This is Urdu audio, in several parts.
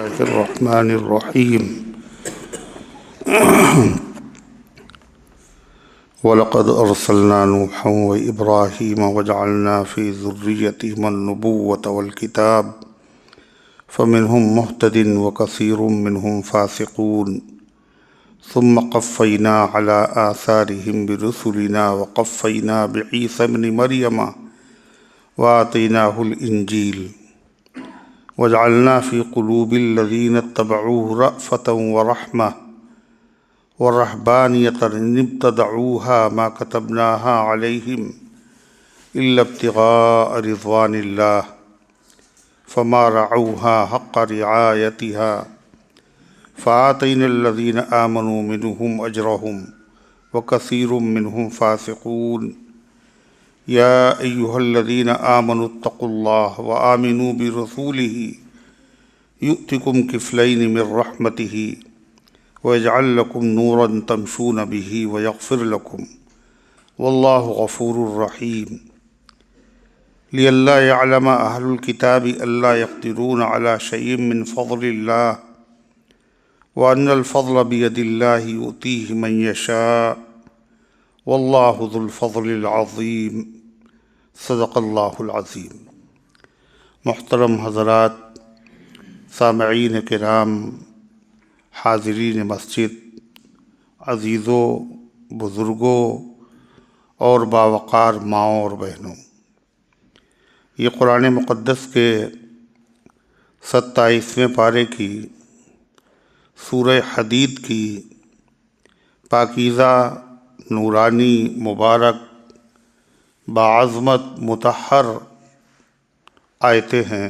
الله الرحمن الرحيم. وَلَقَدْ أَرْسَلْنَا نُوحًا وَإِبْرَاهِيمَ وَجَعَلْنَا فِي ذُرِّيَّتِهِمَا النُّبُوَّةَ وَالْكِتَابَ فَمِنْهُمْ مُهْتَدٍ وَكَثِيرٌ مِّنْهُمْ فَاسِقُونَ ثُمَّ قَفَّيْنَا عَلَىٰ آثَارِهِمْ بِرُسُلِنَا وَقَفَّيْنَا بِعِيسَى ابْنِ مَرْيَمَ وَآتَيْنَاهُ الْإِنْجِيلَ وَجَعَلْنَا فِي قُلُوبِ الَّذِينَ اتَّبَعُوهُ رَأْفَةً وَرَحْمَةً وَالرَّهْبَانِيَّةَ ابْتَدَعُوهَا مَا كَتَبْنَاهَا عَلَيْهِمْ إِلَّا ابْتِغَاءَ رِضْوَانِ اللَّهِ فَمَا رَعَوْهَا حَقَّ رِعَايَتِهَا فَآتَيْنَا الَّذِينَ آمَنُوا مِنْهُمْ أَجْرَهُمْ وَكَثِيرٌ مِّنْهُمْ فَاسِقُونَ يَا أَيُّهَا الَّذِينَ آمَنُوا اتَّقُوا اللَّهَ وَآمِنُوا بِرَسُولِهِ يُؤْتِكُمْ كِفْلَيْنِ مِنْ رَحْمَتِهِ وَيَجْعَلْ لَكُمْ نُورًا تَمْشُونَ بِهِ وَيَغْفِرْ لَكُمْ وَاللَّهُ غَفُورٌ رَحِيمٌ لِئَلَّا يَعْلَمَ أَهْلُ الْكِتَابِ أَلَّا يَقْدِرُونَ عَلَى شَيْءٍ مِّنْ فَضْلِ اللَّهِ وَأَنَّ الْفَضْلَ بِيَدِ اللَّهِ يُؤْتِيهِ مَن يَشَاءُ وَاللَّهُ ذُو الْفَضْلِ الْعَظِيمِ صدق اللہ العظیم۔ محترم حضرات، سامعین کرام، حاضرین مسجد، عزیزوں، بزرگوں اور باوقار ماؤں اور بہنوں، یہ قرآن مقدس کے 27ویں پارے کی سورہ حدید کی پاکیزہ، نورانی، مبارک، باعظمت، مطہر آیتیں ہیں۔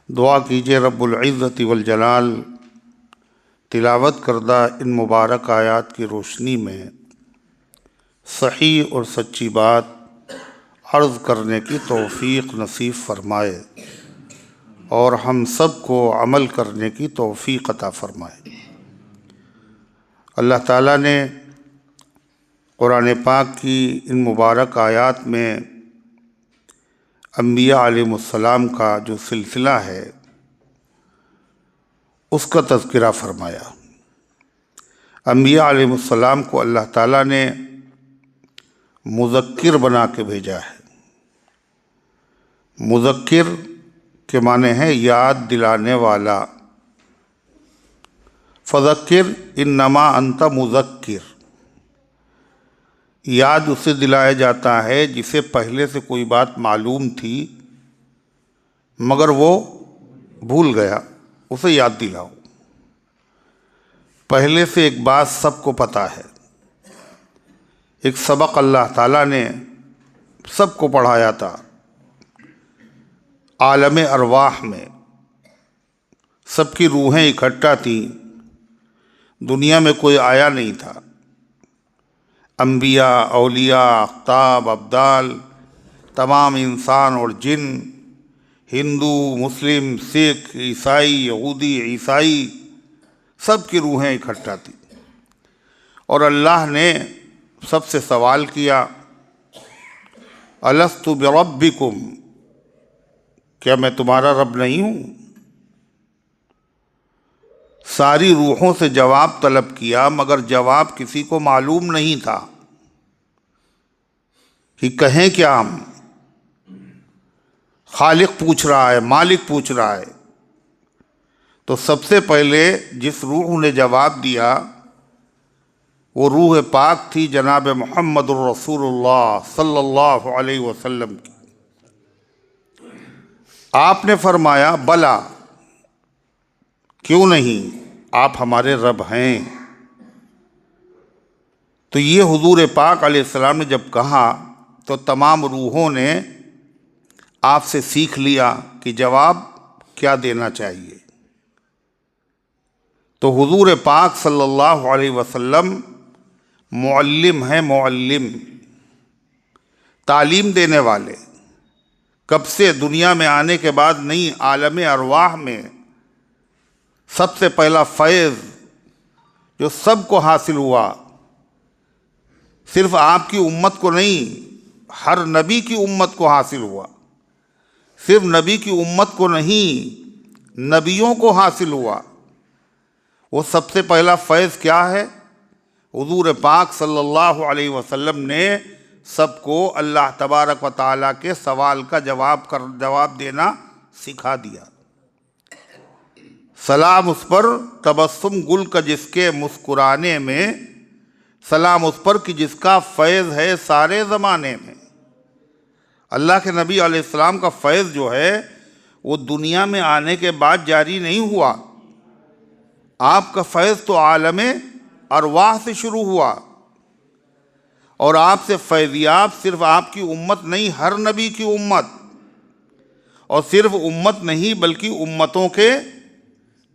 دعا کیجیے رب العزت والجلال تلاوت کردہ ان مبارک آیات کی روشنی میں صحیح اور سچی بات عرض کرنے کی توفیق نصیب فرمائے اور ہم سب کو عمل کرنے کی توفیق عطا فرمائے۔ اللہ تعالیٰ نے قرآن پاک کی ان مبارک آیات میں انبیاء علیہ السلام کا جو سلسلہ ہے اس کا تذکرہ فرمایا۔ انبیاء علیہ السلام کو اللہ تعالیٰ نے مذکر بنا کے بھیجا ہے۔ مذکر کے معنی ہے یاد دلانے والا۔ فذکر انما انت مذکر، یاد اسے دلایا جاتا ہے جسے پہلے سے کوئی بات معلوم تھی مگر وہ بھول گیا، اسے یاد دلاؤ۔ پہلے سے ایک بات سب کو پتہ ہے، ایک سبق اللہ تعالیٰ نے سب کو پڑھایا تھا۔ عالم ارواح میں سب کی روحیں اکٹھا تھیں، دنیا میں کوئی آیا نہیں تھا۔ انبیاء، اولیاء، اقطاب، ابدال، تمام انسان اور جن، ہندو، مسلم، سکھ، عیسائی، یہودی، عیسائی، سب کی روحیں اکٹھا تھیں، اور اللہ نے سب سے سوال کیا الست بربکم، کیا میں تمہارا رب نہیں ہوں؟ ساری روحوں سے جواب طلب کیا مگر جواب کسی کو معلوم نہیں تھا کہ کہیں کیا ہم۔ خالق پوچھ رہا ہے، مالک پوچھ رہا ہے، تو سب سے پہلے جس روح نے جواب دیا وہ روح پاک تھی جناب محمد الرسول اللہ صلی اللہ علیہ وسلم کی۔ آپ نے فرمایا بلا، کیوں نہیں، آپ ہمارے رب ہیں۔ تو یہ حضور پاک علیہ السلام نے جب کہا تو تمام روحوں نے آپ سے سیکھ لیا کہ جواب کیا دینا چاہیے۔ تو حضور پاک صلی اللہ علیہ وسلم معلم ہیں، معلم، تعلیم دینے والے۔ کب سے؟ دنیا میں آنے کے بعد نہیں، عالم ارواح میں سب سے پہلا فیض جو سب کو حاصل ہوا، صرف آپ کی امت کو نہیں، ہر نبی کی امت کو حاصل ہوا۔ صرف نبی کی امت کو نہیں، نبیوں کو حاصل ہوا۔ وہ سب سے پہلا فیض کیا ہے؟ حضور پاک صلی اللہ علیہ وسلم نے سب کو اللہ تبارک و تعالیٰ کے سوال کا جواب دینا سکھا دیا۔ سلام اس پر تبسم گل کا جس کے مسکرانے میں، سلام اس پر کہ جس کا فیض ہے سارے زمانے میں۔ اللہ کے نبی علیہ السلام کا فیض جو ہے وہ دنیا میں آنے کے بعد جاری نہیں ہوا۔ آپ کا فیض تو عالم ارواح سے شروع ہوا، اور آپ سے فیضیاب صرف آپ کی امت نہیں، ہر نبی کی امت، اور صرف امت نہیں بلکہ امتوں کے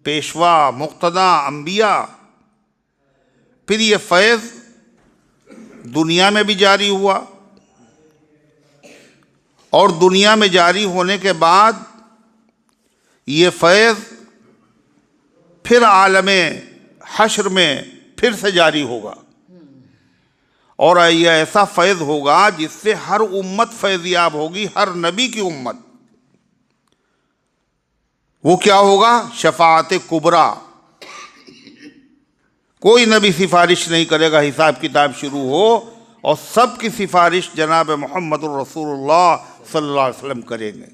پیشوا، مقتدی، انبیاء۔ پھر یہ فیض دنیا میں بھی جاری ہوا، اور دنیا میں جاری ہونے کے بعد یہ فیض پھر عالم حشر میں پھر سے جاری ہوگا، اور یہ ایسا فیض ہوگا جس سے ہر امت فیضیاب ہوگی، ہر نبی کی امت۔ وہ کیا ہوگا؟ شفاعت کبریٰ۔ کوئی نبی سفارش نہیں کرے گا، حساب کتاب شروع ہو اور سب کی سفارش جناب محمد الرسول اللہ صلی اللہ علیہ وسلم کریں گے۔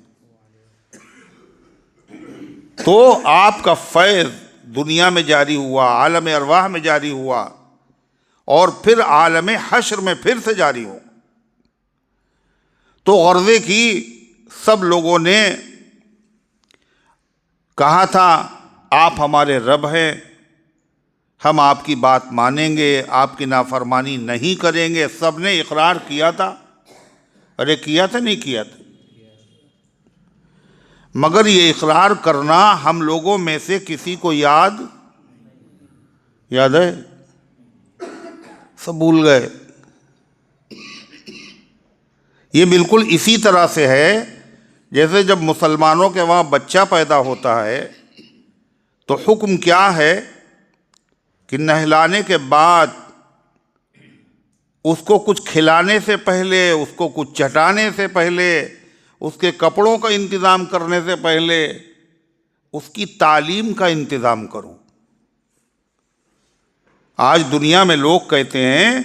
تو آپ کا فیض دنیا میں جاری ہوا، عالم ارواح میں جاری ہوا، اور پھر عالم حشر میں پھر سے جاری ہو۔ تو غرضے کی سب لوگوں نے کہا تھا آپ ہمارے رب ہیں، ہم آپ کی بات مانیں گے، آپ کی نافرمانی نہیں کریں گے، سب نے اقرار کیا تھا۔ ارے کیا تھا نہیں کیا تھا؟ مگر یہ اقرار کرنا ہم لوگوں میں سے کسی کو یاد ہے؟ سب بھول گئے۔ یہ بالکل اسی طرح سے ہے جیسے جب مسلمانوں کے وہاں بچہ پیدا ہوتا ہے تو حکم کیا ہے کہ نہلانے کے بعد اس کو کچھ کھلانے سے پہلے، اس کو کچھ چٹانے سے پہلے، اس کے کپڑوں کا انتظام کرنے سے پہلے اس کی تعلیم کا انتظام کرو۔ آج دنیا میں لوگ کہتے ہیں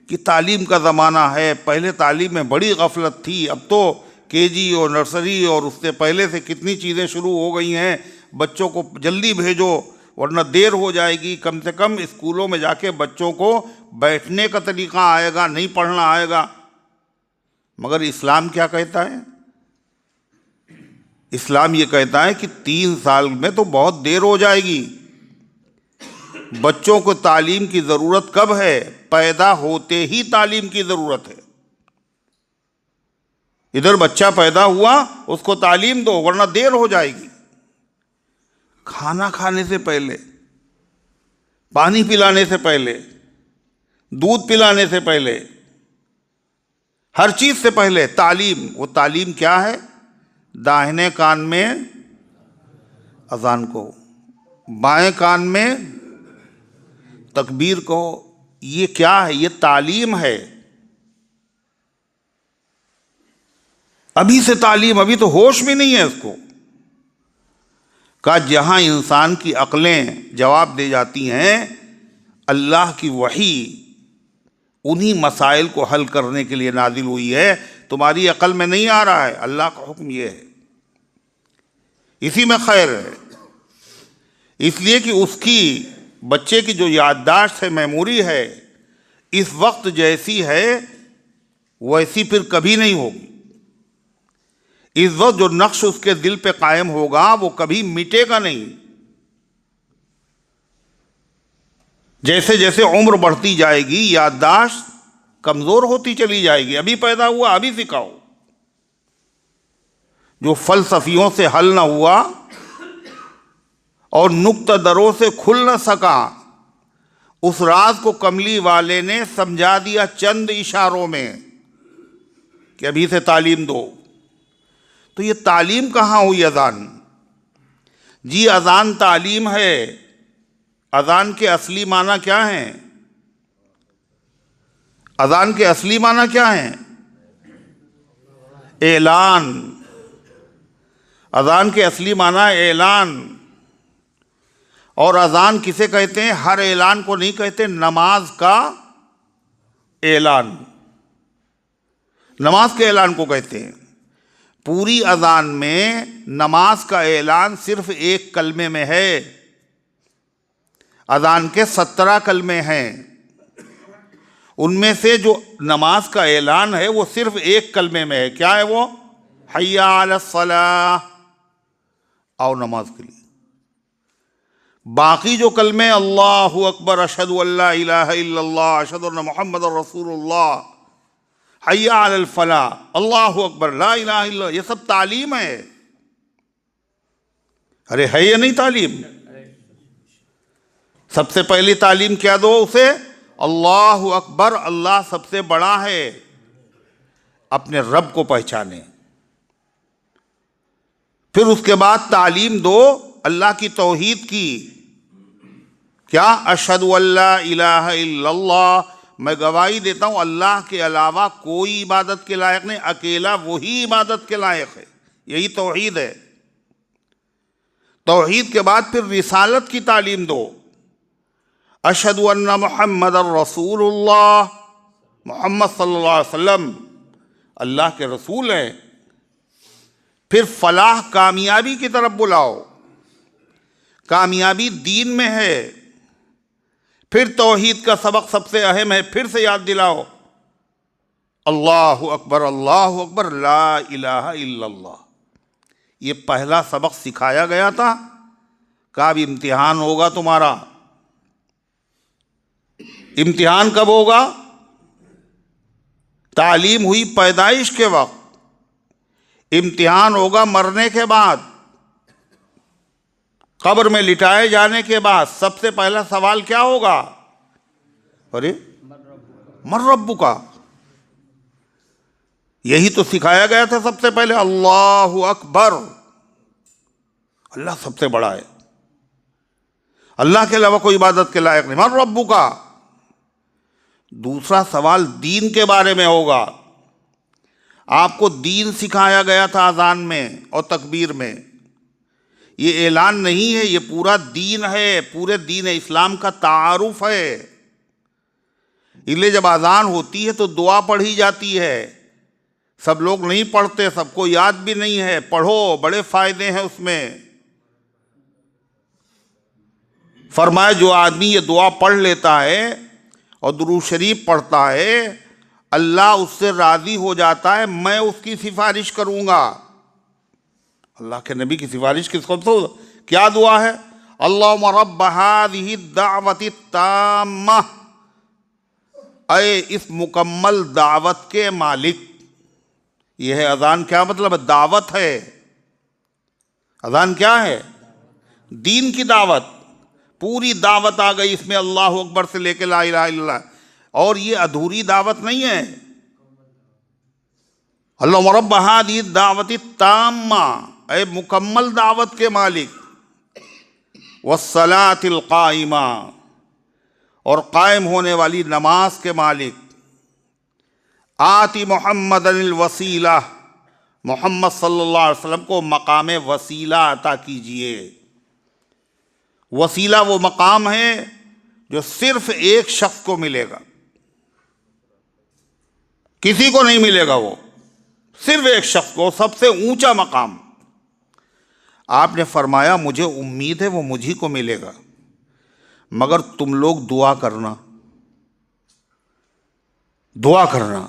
کہ تعلیم کا زمانہ ہے، پہلے تعلیم میں بڑی غفلت تھی، اب تو کے جی اور نرسری اور اس سے پہلے سے کتنی چیزیں شروع ہو گئی ہیں، بچوں کو جلدی بھیجو ورنہ دیر ہو جائے گی۔ کم سے کم اسکولوں میں جا کے بچوں کو بیٹھنے کا طریقہ آئے گا، نہیں پڑھنا آئے گا۔ مگر اسلام کیا کہتا ہے؟ اسلام یہ کہتا ہے کہ 3 سال میں تو بہت دیر ہو جائے گی۔ بچوں کو تعلیم کی ضرورت کب ہے؟ پیدا ہوتے ہی تعلیم کی ضرورت ہے۔ ادھر بچہ پیدا ہوا اس کو تعلیم دو ورنہ دیر ہو جائے گی۔ کھانا کھانے سے پہلے، پانی پلانے سے پہلے، دودھ پلانے سے پہلے، ہر چیز سے پہلے تعلیم۔ وہ تعلیم کیا ہے؟ داہنے کان میں اذان کو، بائیں کان میں تکبیر کو۔ یہ کیا ہے؟ یہ تعلیم ہے۔ ابھی سے تعلیم، ابھی تو ہوش بھی نہیں ہے اس کو۔ کہ جہاں انسان کی عقلیں جواب دے جاتی ہیں، اللہ کی وحی انہی مسائل کو حل کرنے کے لیے نازل ہوئی ہے، تمہاری عقل میں نہیں آ رہا ہے۔ اللہ کا حکم یہ ہے، اسی میں خیر ہے۔ اس لیے کہ اس کی بچے کی جو یادداشت ہے، میموری ہے، اس وقت جیسی ہے ویسی پھر کبھی نہیں ہوگی۔ اس وقت جو نقش اس کے دل پہ قائم ہوگا وہ کبھی مٹے گا نہیں۔ جیسے جیسے عمر بڑھتی جائے گی یادداشت کمزور ہوتی چلی جائے گی۔ ابھی پیدا ہوا ابھی سکھاؤ۔ جو فلسفیوں سے حل نہ ہوا اور نقطہ دروں سے کھل نہ سکا، اس راز کو کملی والے نے سمجھا دیا چند اشاروں میں کہ ابھی سے تعلیم دو۔ تو یہ تعلیم کہاں ہوئی؟ اذان۔ جی اذان تعلیم ہے۔ اذان کے اصلی معنی کیا ہیں؟ اذان کے اصلی معنی کیا ہیں؟ اعلان۔ اذان کے اصلی معنی اعلان، اور اذان کسے کہتے ہیں؟ ہر اعلان کو نہیں کہتے، نماز کا اعلان، نماز کے اعلان کو کہتے ہیں۔ پوری اذان میں نماز کا اعلان صرف ایک کلمے میں ہے۔ اذان کے 17 کلمے ہیں، ان میں سے جو نماز کا اعلان ہے وہ صرف ایک کلمے میں ہے۔ کیا ہے وہ؟ حی علی الصلاۃ، آؤ نماز کے لیے۔ باقی جو کلمے اللہ اکبر، اشہد ان لا الہ الا اللہ، اشہد ان محمد رسول اللہ، حی علی الفلاح، اللہ اکبر، لا الہ الا اللہ، یہ سب تعلیم ہے۔ ارے ہے یا نہیں تعلیم؟ سب سے پہلی تعلیم کیا دو اسے؟ اللہ اکبر، اللہ سب سے بڑا ہے، اپنے رب کو پہچانے۔ پھر اس کے بعد تعلیم دو اللہ کی توحید کی۔ کیا؟ اشہد ان لا الہ الا اللہ، میں گواہی دیتا ہوں اللہ کے علاوہ کوئی عبادت کے لائق نہیں، اکیلا وہی عبادت کے لائق ہے، یہی توحید ہے۔ توحید کے بعد پھر رسالت کی تعلیم دو۔ اشہد ان محمد رسول اللہ، محمد صلی اللہ علیہ وسلم اللہ کے رسول ہیں۔ پھر فلاح، کامیابی کی طرف بلاؤ، کامیابی دین میں ہے۔ پھر توحید کا سبق سب سے اہم ہے، پھر سے یاد دلاؤ، اللہ اکبر لا الہ الا اللہ۔ یہ پہلا سبق سکھایا گیا تھا، کہا اب امتحان ہوگا تمہارا۔ امتحان کب ہوگا؟ تعلیم ہوئی پیدائش کے وقت، امتحان ہوگا مرنے کے بعد، قبر میں لٹائے جانے کے بعد۔ سب سے پہلا سوال کیا ہوگا؟ ارے من ربک، یہی تو سکھایا گیا تھا سب سے پہلے، اللہ اکبر، اللہ سب سے بڑا ہے، اللہ کے علاوہ کوئی عبادت کے لائق نہیں، من ربک۔ دوسرا سوال دین کے بارے میں ہوگا، آپ کو دین سکھایا گیا تھا اذان میں اور تکبیر میں۔ یہ اعلان نہیں ہے، یہ پورا دین ہے، پورے دین اسلام کا تعارف ہے۔ اس لیے جب اذان ہوتی ہے تو دعا پڑھی جاتی ہے، سب لوگ نہیں پڑھتے، سب کو یاد بھی نہیں ہے، پڑھو، بڑے فائدے ہیں اس میں۔ فرمایا جو آدمی یہ دعا پڑھ لیتا ہے اور درود شریف پڑھتا ہے، اللہ اس سے راضی ہو جاتا ہے، میں اس کی سفارش کروں گا۔ اللہ کے نبی کی سفارش کس کو؟ تو کیا دعا ہے؟ اللہم رب ہذہ الدعوۃ التامہ، اے اس مکمل دعوت کے مالک۔ یہ ہے اذان، کیا مطلب ہے؟ دعوت ہے۔ اذان کیا ہے؟ دین کی دعوت، پوری دعوت آ گئی اس میں، اللہ اکبر سے لے کے لا الہ الا اللہ۔ اور یہ ادھوری دعوت نہیں ہے۔ اللہم رب ہذہ الدعوۃ التامہ، اے مکمل دعوت کے مالک، والصلاۃ القائمہ، اور قائم ہونے والی نماز کے مالک، آتی محمد الوسیلہ، محمد صلی اللہ علیہ وسلم کو مقام وسیلہ عطا کیجئے۔ وسیلہ وہ مقام ہے جو صرف ایک شخص کو ملے گا، کسی کو نہیں ملے گا، وہ صرف ایک شخص کو، سب سے اونچا مقام۔ آپ نے فرمایا مجھے امید ہے وہ مجھی کو ملے گا، مگر تم لوگ دعا کرنا، دعا کرنا،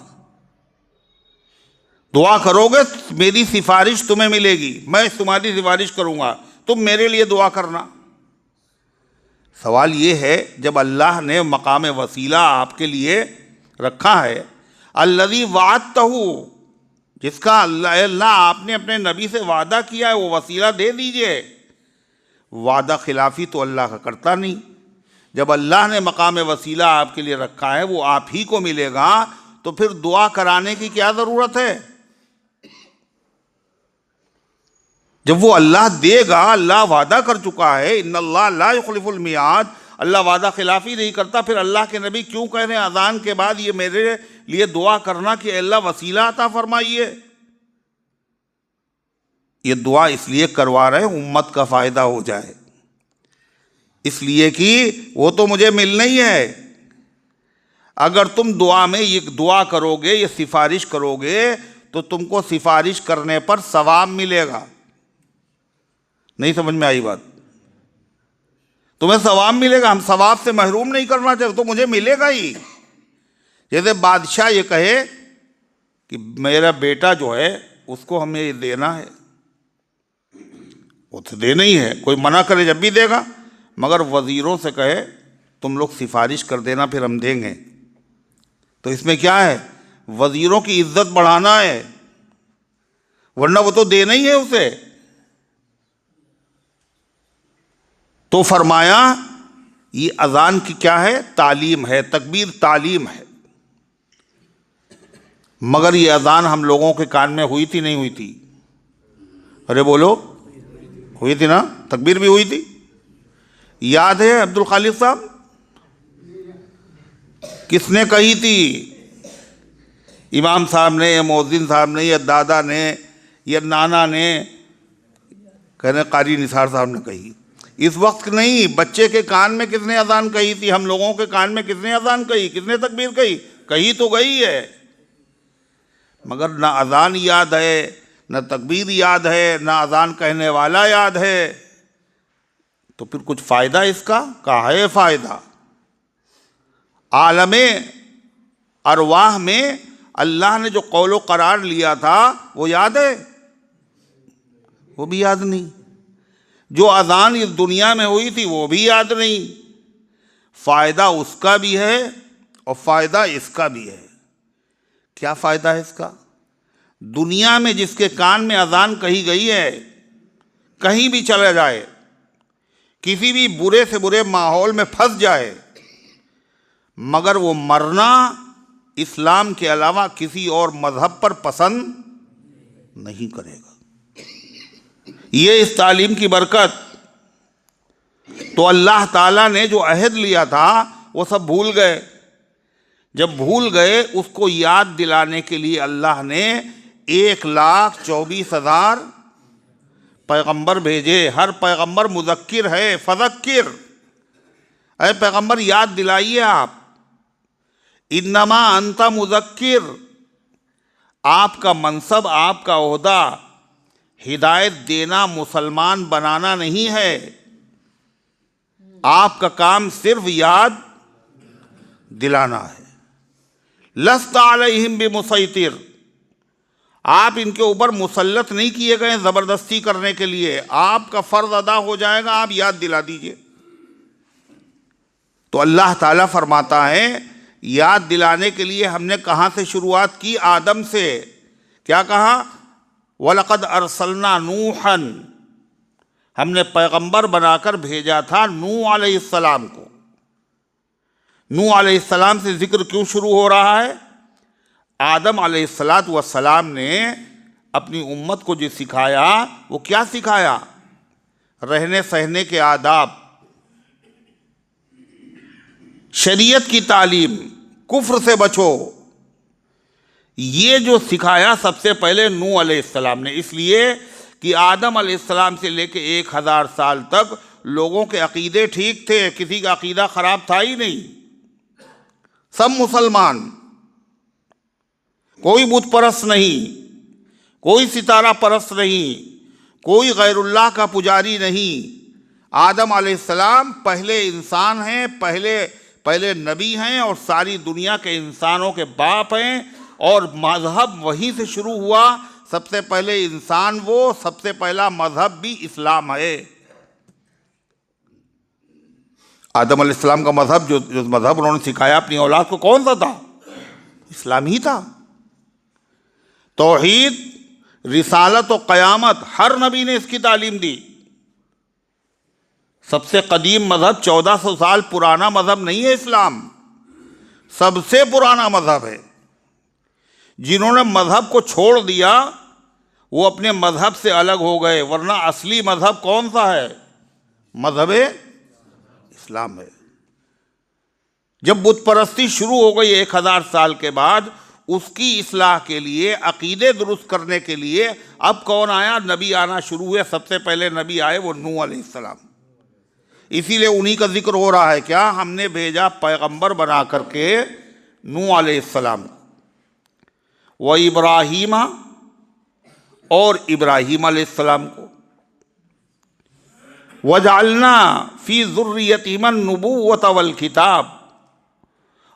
دعا کرو گے میری سفارش تمہیں ملے گی، میں تمہاری سفارش کروں گا، تم میرے لیے دعا کرنا۔ سوال یہ ہے، جب اللہ نے مقام وسیلہ آپ کے لیے رکھا ہے، الذی وعدتہ، جس کا اللہ آپ نے اپنے نبی سے وعدہ کیا ہے، وہ وسیلہ دے دیجئے۔ وعدہ خلافی تو اللہ کا کرتا نہیں۔ جب اللہ نے مقام وسیلہ آپ کے لیے رکھا ہے، وہ آپ ہی کو ملے گا، تو پھر دعا کرانے کی کیا ضرورت ہے؟ جب وہ اللہ دے گا، اللہ وعدہ کر چکا ہے، ان اللہ لا یخلف المیعاد، اللہ وعدہ خلافی نہیں کرتا، پھر اللہ کے نبی کیوں کہہ رہے ہیں اذان کے بعد یہ میرے لیے دعا کرنا کہ اے اللہ وسیلہ عطا فرمائیے؟ یہ دعا اس لیے کروا رہے ہیں امت کا فائدہ ہو جائے، اس لیے کہ وہ تو مجھے ملنا ہی ہے۔ اگر تم دعا میں یہ دعا کرو گے، یہ سفارش کرو گے، تو تم کو سفارش کرنے پر ثواب ملے گا۔ نہیں سمجھ میں آئی بات؟ تمہیں ثواب ملے گا، ہم ثواب سے محروم نہیں کرنا چاہتے، تو مجھے ملے گا ہی۔ جیسے بادشاہ یہ کہے کہ میرا بیٹا جو ہے اس کو ہمیں یہ دینا ہے، وہ تو دینا ہی ہے، کوئی منع کرے جب بھی دے گا، مگر وزیروں سے کہے تم لوگ سفارش کر دینا پھر ہم دیں گے، تو اس میں کیا ہے؟ وزیروں کی عزت بڑھانا ہے، ورنہ وہ تو دینا ہی ہے اسے۔ تو فرمایا یہ اذان کی کیا ہے؟ تعلیم ہے، تکبیر تعلیم ہے۔ مگر یہ اذان ہم لوگوں کے کان میں ہوئی تھی نہیں ہوئی تھی؟ ارے بولو، ہوئی تھی نا؟ تکبیر بھی ہوئی تھی، یاد ہے عبد الخالق صاحب؟ کس نے کہی تھی؟ امام صاحب نے، یا مؤذن صاحب نے، یا دادا نے، یا نانا نے، کہنے قاری نثار صاحب نے کہی۔ اس وقت نہیں، بچے کے کان میں کس نے اذان کہی تھی؟ ہم لوگوں کے کان میں کس نے اذان کہی؟ کس نے تکبیر کہی؟ کہی تو گئی ہے، مگر نہ اذان یاد ہے، نہ تکبیر یاد ہے، نہ اذان کہنے والا یاد ہے، تو پھر کچھ فائدہ اس کا؟ کہاں ہے فائدہ؟ عالم ارواح میں اللہ نے جو قول و قرار لیا تھا وہ یاد ہے؟ وہ بھی یاد نہیں۔ جو اذان اس دنیا میں ہوئی تھی وہ بھی یاد نہیں۔ فائدہ اس کا بھی ہے اور فائدہ اس کا بھی ہے۔ کیا فائدہ ہے اس کا؟ دنیا میں جس کے کان میں اذان کہی گئی ہے، کہیں بھی چلا جائے، کسی بھی برے سے برے ماحول میں پھنس جائے، مگر وہ مرنا اسلام کے علاوہ کسی اور مذہب پر پسند نہیں کرے گا۔ یہ اس تعلیم کی برکت۔ تو اللہ تعالیٰ نے جو عہد لیا تھا وہ سب بھول گئے۔ جب بھول گئے، اس کو یاد دلانے کے لیے اللہ نے 1,24,000 پیغمبر بھیجے۔ ہر پیغمبر مذکر ہے، فذکر، اے پیغمبر یاد دلائیے آپ۔ انما انت مذکر، آپ کا منصب، آپ کا عہدہ ہدایت دینا، مسلمان بنانا نہیں ہے۔ آپ کا کام صرف یاد دلانا ہے۔ لست علیہم بمسیطر، آپ ان کے اوپر مسلط نہیں کیے گئے زبردستی کرنے کے لیے، آپ کا فرض ادا ہو جائے گا، آپ یاد دلا دیجئے۔ تو اللہ تعالیٰ فرماتا ہے یاد دلانے کے لیے ہم نے کہاں سے شروعات کی؟ آدم سے۔ کیا کہا؟ وَلَقَدْ أَرْسَلْنَا نُوحًا، ہم نے پیغمبر بنا کر بھیجا تھا نوح علیہ السلام کو۔ نوح علیہ السلام سے ذکر کیوں شروع ہو رہا ہے؟ آدم علیہ السلام نے اپنی امت کو جو سکھایا وہ کیا سکھایا؟ رہنے سہنے کے آداب، شریعت کی تعلیم، کفر سے بچو، یہ جو سکھایا سب سے پہلے نوح علیہ السلام نے۔ اس لیے کہ آدم علیہ السلام سے لے کے 1000 سال تک لوگوں کے عقیدے ٹھیک تھے، کسی کا عقیدہ خراب تھا ہی نہیں، سب مسلمان، کوئی بت پرست نہیں، کوئی ستارہ پرست نہیں، کوئی غیر اللہ کا پجاری نہیں۔ آدم علیہ السلام پہلے انسان ہیں، پہلے نبی ہیں، اور ساری دنیا کے انسانوں کے باپ ہیں، اور مذہب وہیں سے شروع ہوا۔ سب سے پہلے انسان وہ، سب سے پہلا مذہب بھی اسلام ہے۔ آدم علیہ السلام کا مذہب، جو مذہب انہوں نے سکھایا اپنی اولاد کو، کون سا تھا؟ اسلام ہی تھا۔ توحید، رسالت و قیامت، ہر نبی نے اس کی تعلیم دی۔ سب سے قدیم مذہب 1400 سال پرانا مذہب نہیں ہے اسلام، سب سے پرانا مذہب ہے۔ جنہوں نے مذہب کو چھوڑ دیا وہ اپنے مذہب سے الگ ہو گئے، ورنہ اصلی مذہب کون سا ہے؟ مذہب اسلام ہے۔ جب بت پرستی شروع ہو گئی 1000 سال کے بعد، اس کی اصلاح کے لیے، عقیدے درست کرنے کے لیے اب کون آیا؟ نبی آنا شروع ہوئے۔ سب سے پہلے نبی آئے وہ نوح علیہ السلام، اسی لیے انہی کا ذکر ہو رہا ہے۔ کیا ہم نے بھیجا پیغمبر بنا کر کے نوح علیہ السلام و ابراہیم، اور ابراہیم علیہ السلام کو، وجعلنا فی ذریتہم النبوۃ والکتاب،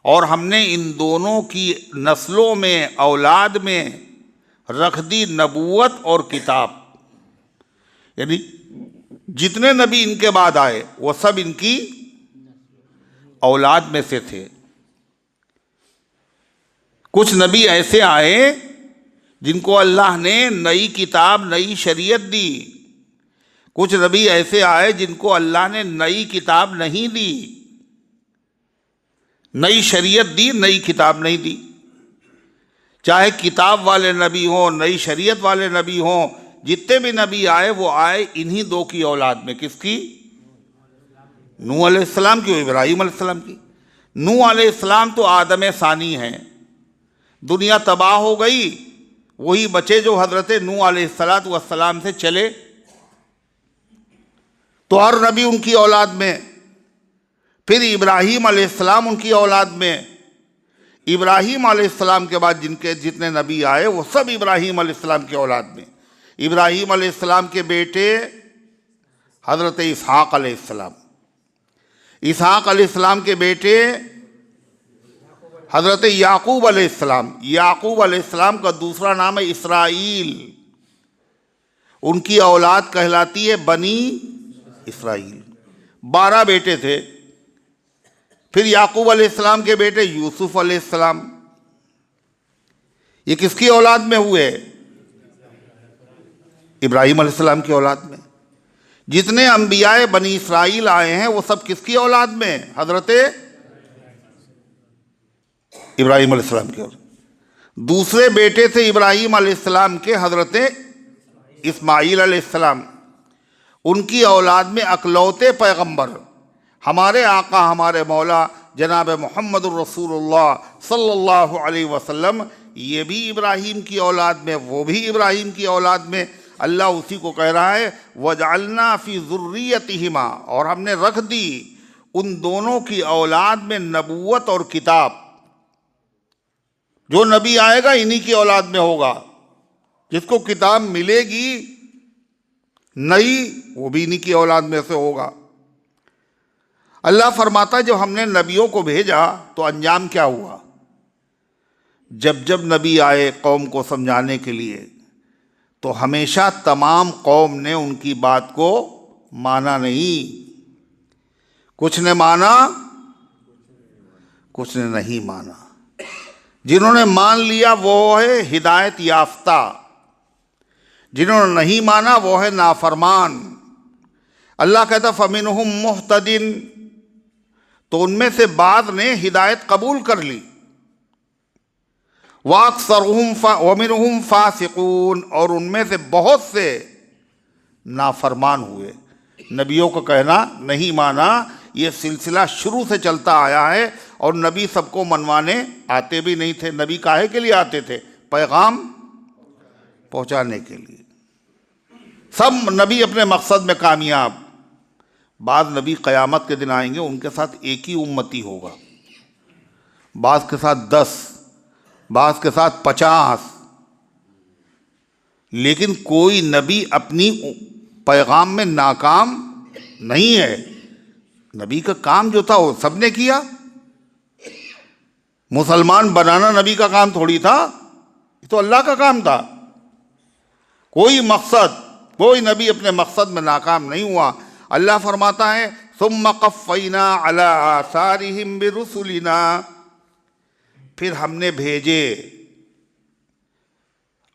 اور ہم نے ان دونوں کی نسلوں میں، اولاد میں رکھ دی نبوت اور کتاب۔ یعنی جتنے نبی ان کے بعد آئے وہ سب ان کی اولاد میں سے تھے۔ کچھ نبی ایسے آئے جن کو اللہ نے نئی کتاب، نئی شریعت دی۔ کچھ نبی ایسے آئے جن کو اللہ نے نئی کتاب نہیں دی، نئی شریعت دی، نئی کتاب نہیں دی۔ چاہے کتاب والے نبی ہوں، نئی شریعت والے نبی ہوں، جتنے بھی نبی آئے وہ آئے انہی دو کی اولاد میں۔ کس کی؟ نوح علیہ السلام کی اور ابراہیم علیہ السلام کی۔ نوح علیہ السلام تو آدم ثانی ہیں، دنیا تباہ ہو گئی، وہی بچے جو حضرت نوح علیہ السلام سے چلے، تو ہر نبی ان کی اولاد میں۔ پھر ابراہیم علیہ السلام ان کی اولاد میں۔ ابراہیم علیہ السلام کے بعد جتنے نبی آئے وہ سب ابراہیم علیہ السلام کی اولاد میں۔ ابراہیم علیہ السلام کے بیٹے حضرت اسحاق علیہ السلام، اسحاق علیہ السلام کے بیٹے حضرت یعقوب علیہ السلام، یعقوب علیہ السلام کا دوسرا نام ہے اسرائیل، ان کی اولاد کہلاتی ہے بنی اسرائیل۔ 12 بیٹے تھے۔ پھر یعقوب علیہ السلام کے بیٹے یوسف علیہ السلام، یہ کس کی اولاد میں ہوئے؟ ابراہیم علیہ السلام کی اولاد میں۔ جتنے انبیاء بنی اسرائیل آئے ہیں وہ سب کس کی اولاد میں؟ حضرت ابراہیم علیہ السلام کی اولاد۔ دوسرے بیٹے تھے ابراہیم علیہ السلام کے حضرت اسماعیل علیہ السلام، ان کی اولاد میں اکلوتے پیغمبر ہمارے آقا، ہمارے مولا جناب محمد الرسول اللہ صلی اللہ علیہ وسلم، یہ بھی ابراہیم کی اولاد میں، وہ بھی ابراہیم کی اولاد میں۔ اللہ اسی کو کہہ رہا ہے وَجَعَلْنَا فِي ذُرِّيَّتِهِمَا، اور ہم نے رکھ دی ان دونوں کی اولاد میں نبوت اور کتاب۔ جو نبی آئے گا انہی کی اولاد میں ہوگا، جس کو کتاب ملے گی نئی وہ بھی انہی کی اولاد میں سے ہوگا۔ اللہ فرماتا ہے جب ہم نے نبیوں کو بھیجا تو انجام کیا ہوا؟ جب نبی آئے قوم کو سمجھانے کے لیے تو ہمیشہ تمام قوم نے ان کی بات کو مانا نہیں، کچھ نے مانا کچھ نے نہیں مانا۔ جنہوں نے مان لیا وہ ہے ہدایت یافتہ، جنہوں نے نہیں مانا وہ ہے نافرمان۔ اللہ کہتا فَمِنْهُمْ مُهْتَدٍ، تو ان میں سے بعض نے ہدایت قبول کر لی، وَمِنْهُمْ فَاسِقُونَ، اور ان میں سے بہت سے نافرمان ہوئے۔ نبیوں کو کہنا نہیں مانا یہ سلسلہ شروع سے چلتا آیا ہے، اور نبی سب کو منوانے آتے بھی نہیں تھے۔ نبی کاہے کے لیے آتے تھے؟ پیغام پہنچانے کے لیے۔ سب نبی اپنے مقصد میں کامیاب۔ بعض نبی قیامت کے دن آئیں گے، ان کے ساتھ ایک ہی امتی ہوگا، بعض کے ساتھ 10، بعض کے ساتھ 50، لیکن کوئی نبی اپنی پیغام میں ناکام نہیں ہے۔ نبی کا کام جو تھا وہ سب نے کیا، مسلمان بنانا نبی کا کام تھوڑی تھا، یہ تو اللہ کا کام تھا۔ کوئی نبی اپنے مقصد میں ناکام نہیں ہوا۔ اللہ فرماتا ہے ثم قفینا علی آثارہم برسلنا، پھر ہم نے بھیجے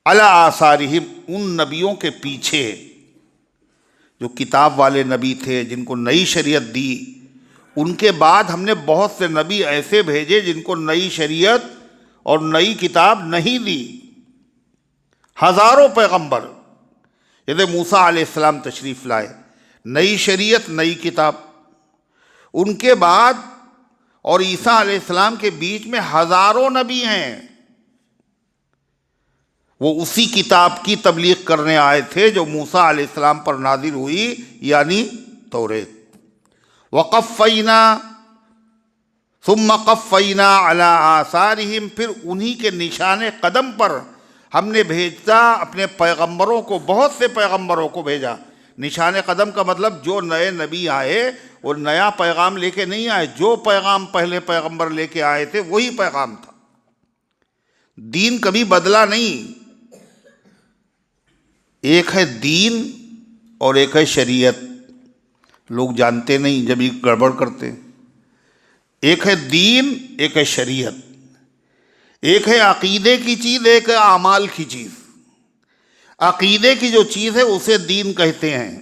علی آثارہم، ان نبیوں کے پیچھے جو کتاب والے نبی تھے، جن کو نئی شریعت دی، ان کے بعد ہم نے بہت سے نبی ایسے بھیجے جن کو نئی شریعت اور نئی کتاب نہیں دی۔ ہزاروں پیغمبر، جیسے موسیٰ علیہ السلام تشریف لائے، نئی شریعت نئی کتاب، ان کے بعد اور عیسیٰ علیہ السلام کے بیچ میں ہزاروں نبی ہیں، وہ اسی کتاب کی تبلیغ کرنے آئے تھے جو موسیٰ علیہ السلام پر نازل ہوئی، یعنی توریت۔ وقفینا ثم قفینا علی آثارہم، پھر انہی کے نشان قدم پر ہم نے بھیجا اپنے پیغمبروں کو، بہت سے پیغمبروں کو بھیجا۔ نشان قدم کا مطلب جو نئے نبی آئے وہ نیا پیغام لے کے نہیں آئے، جو پیغام پہلے پیغمبر لے کے آئے تھے وہی پیغام تھا، دین کبھی بدلا نہیں۔ ایک ہے دین اور ایک ہے شریعت، لوگ جانتے نہیں جب یہ گڑبڑ کرتے۔ ایک ہے دین، ایک ہے شریعت، ایک ہے عقیدے کی چیز، ایک ہے اعمال کی چیز۔ عقیدے کی جو چیز ہے اسے دین کہتے ہیں۔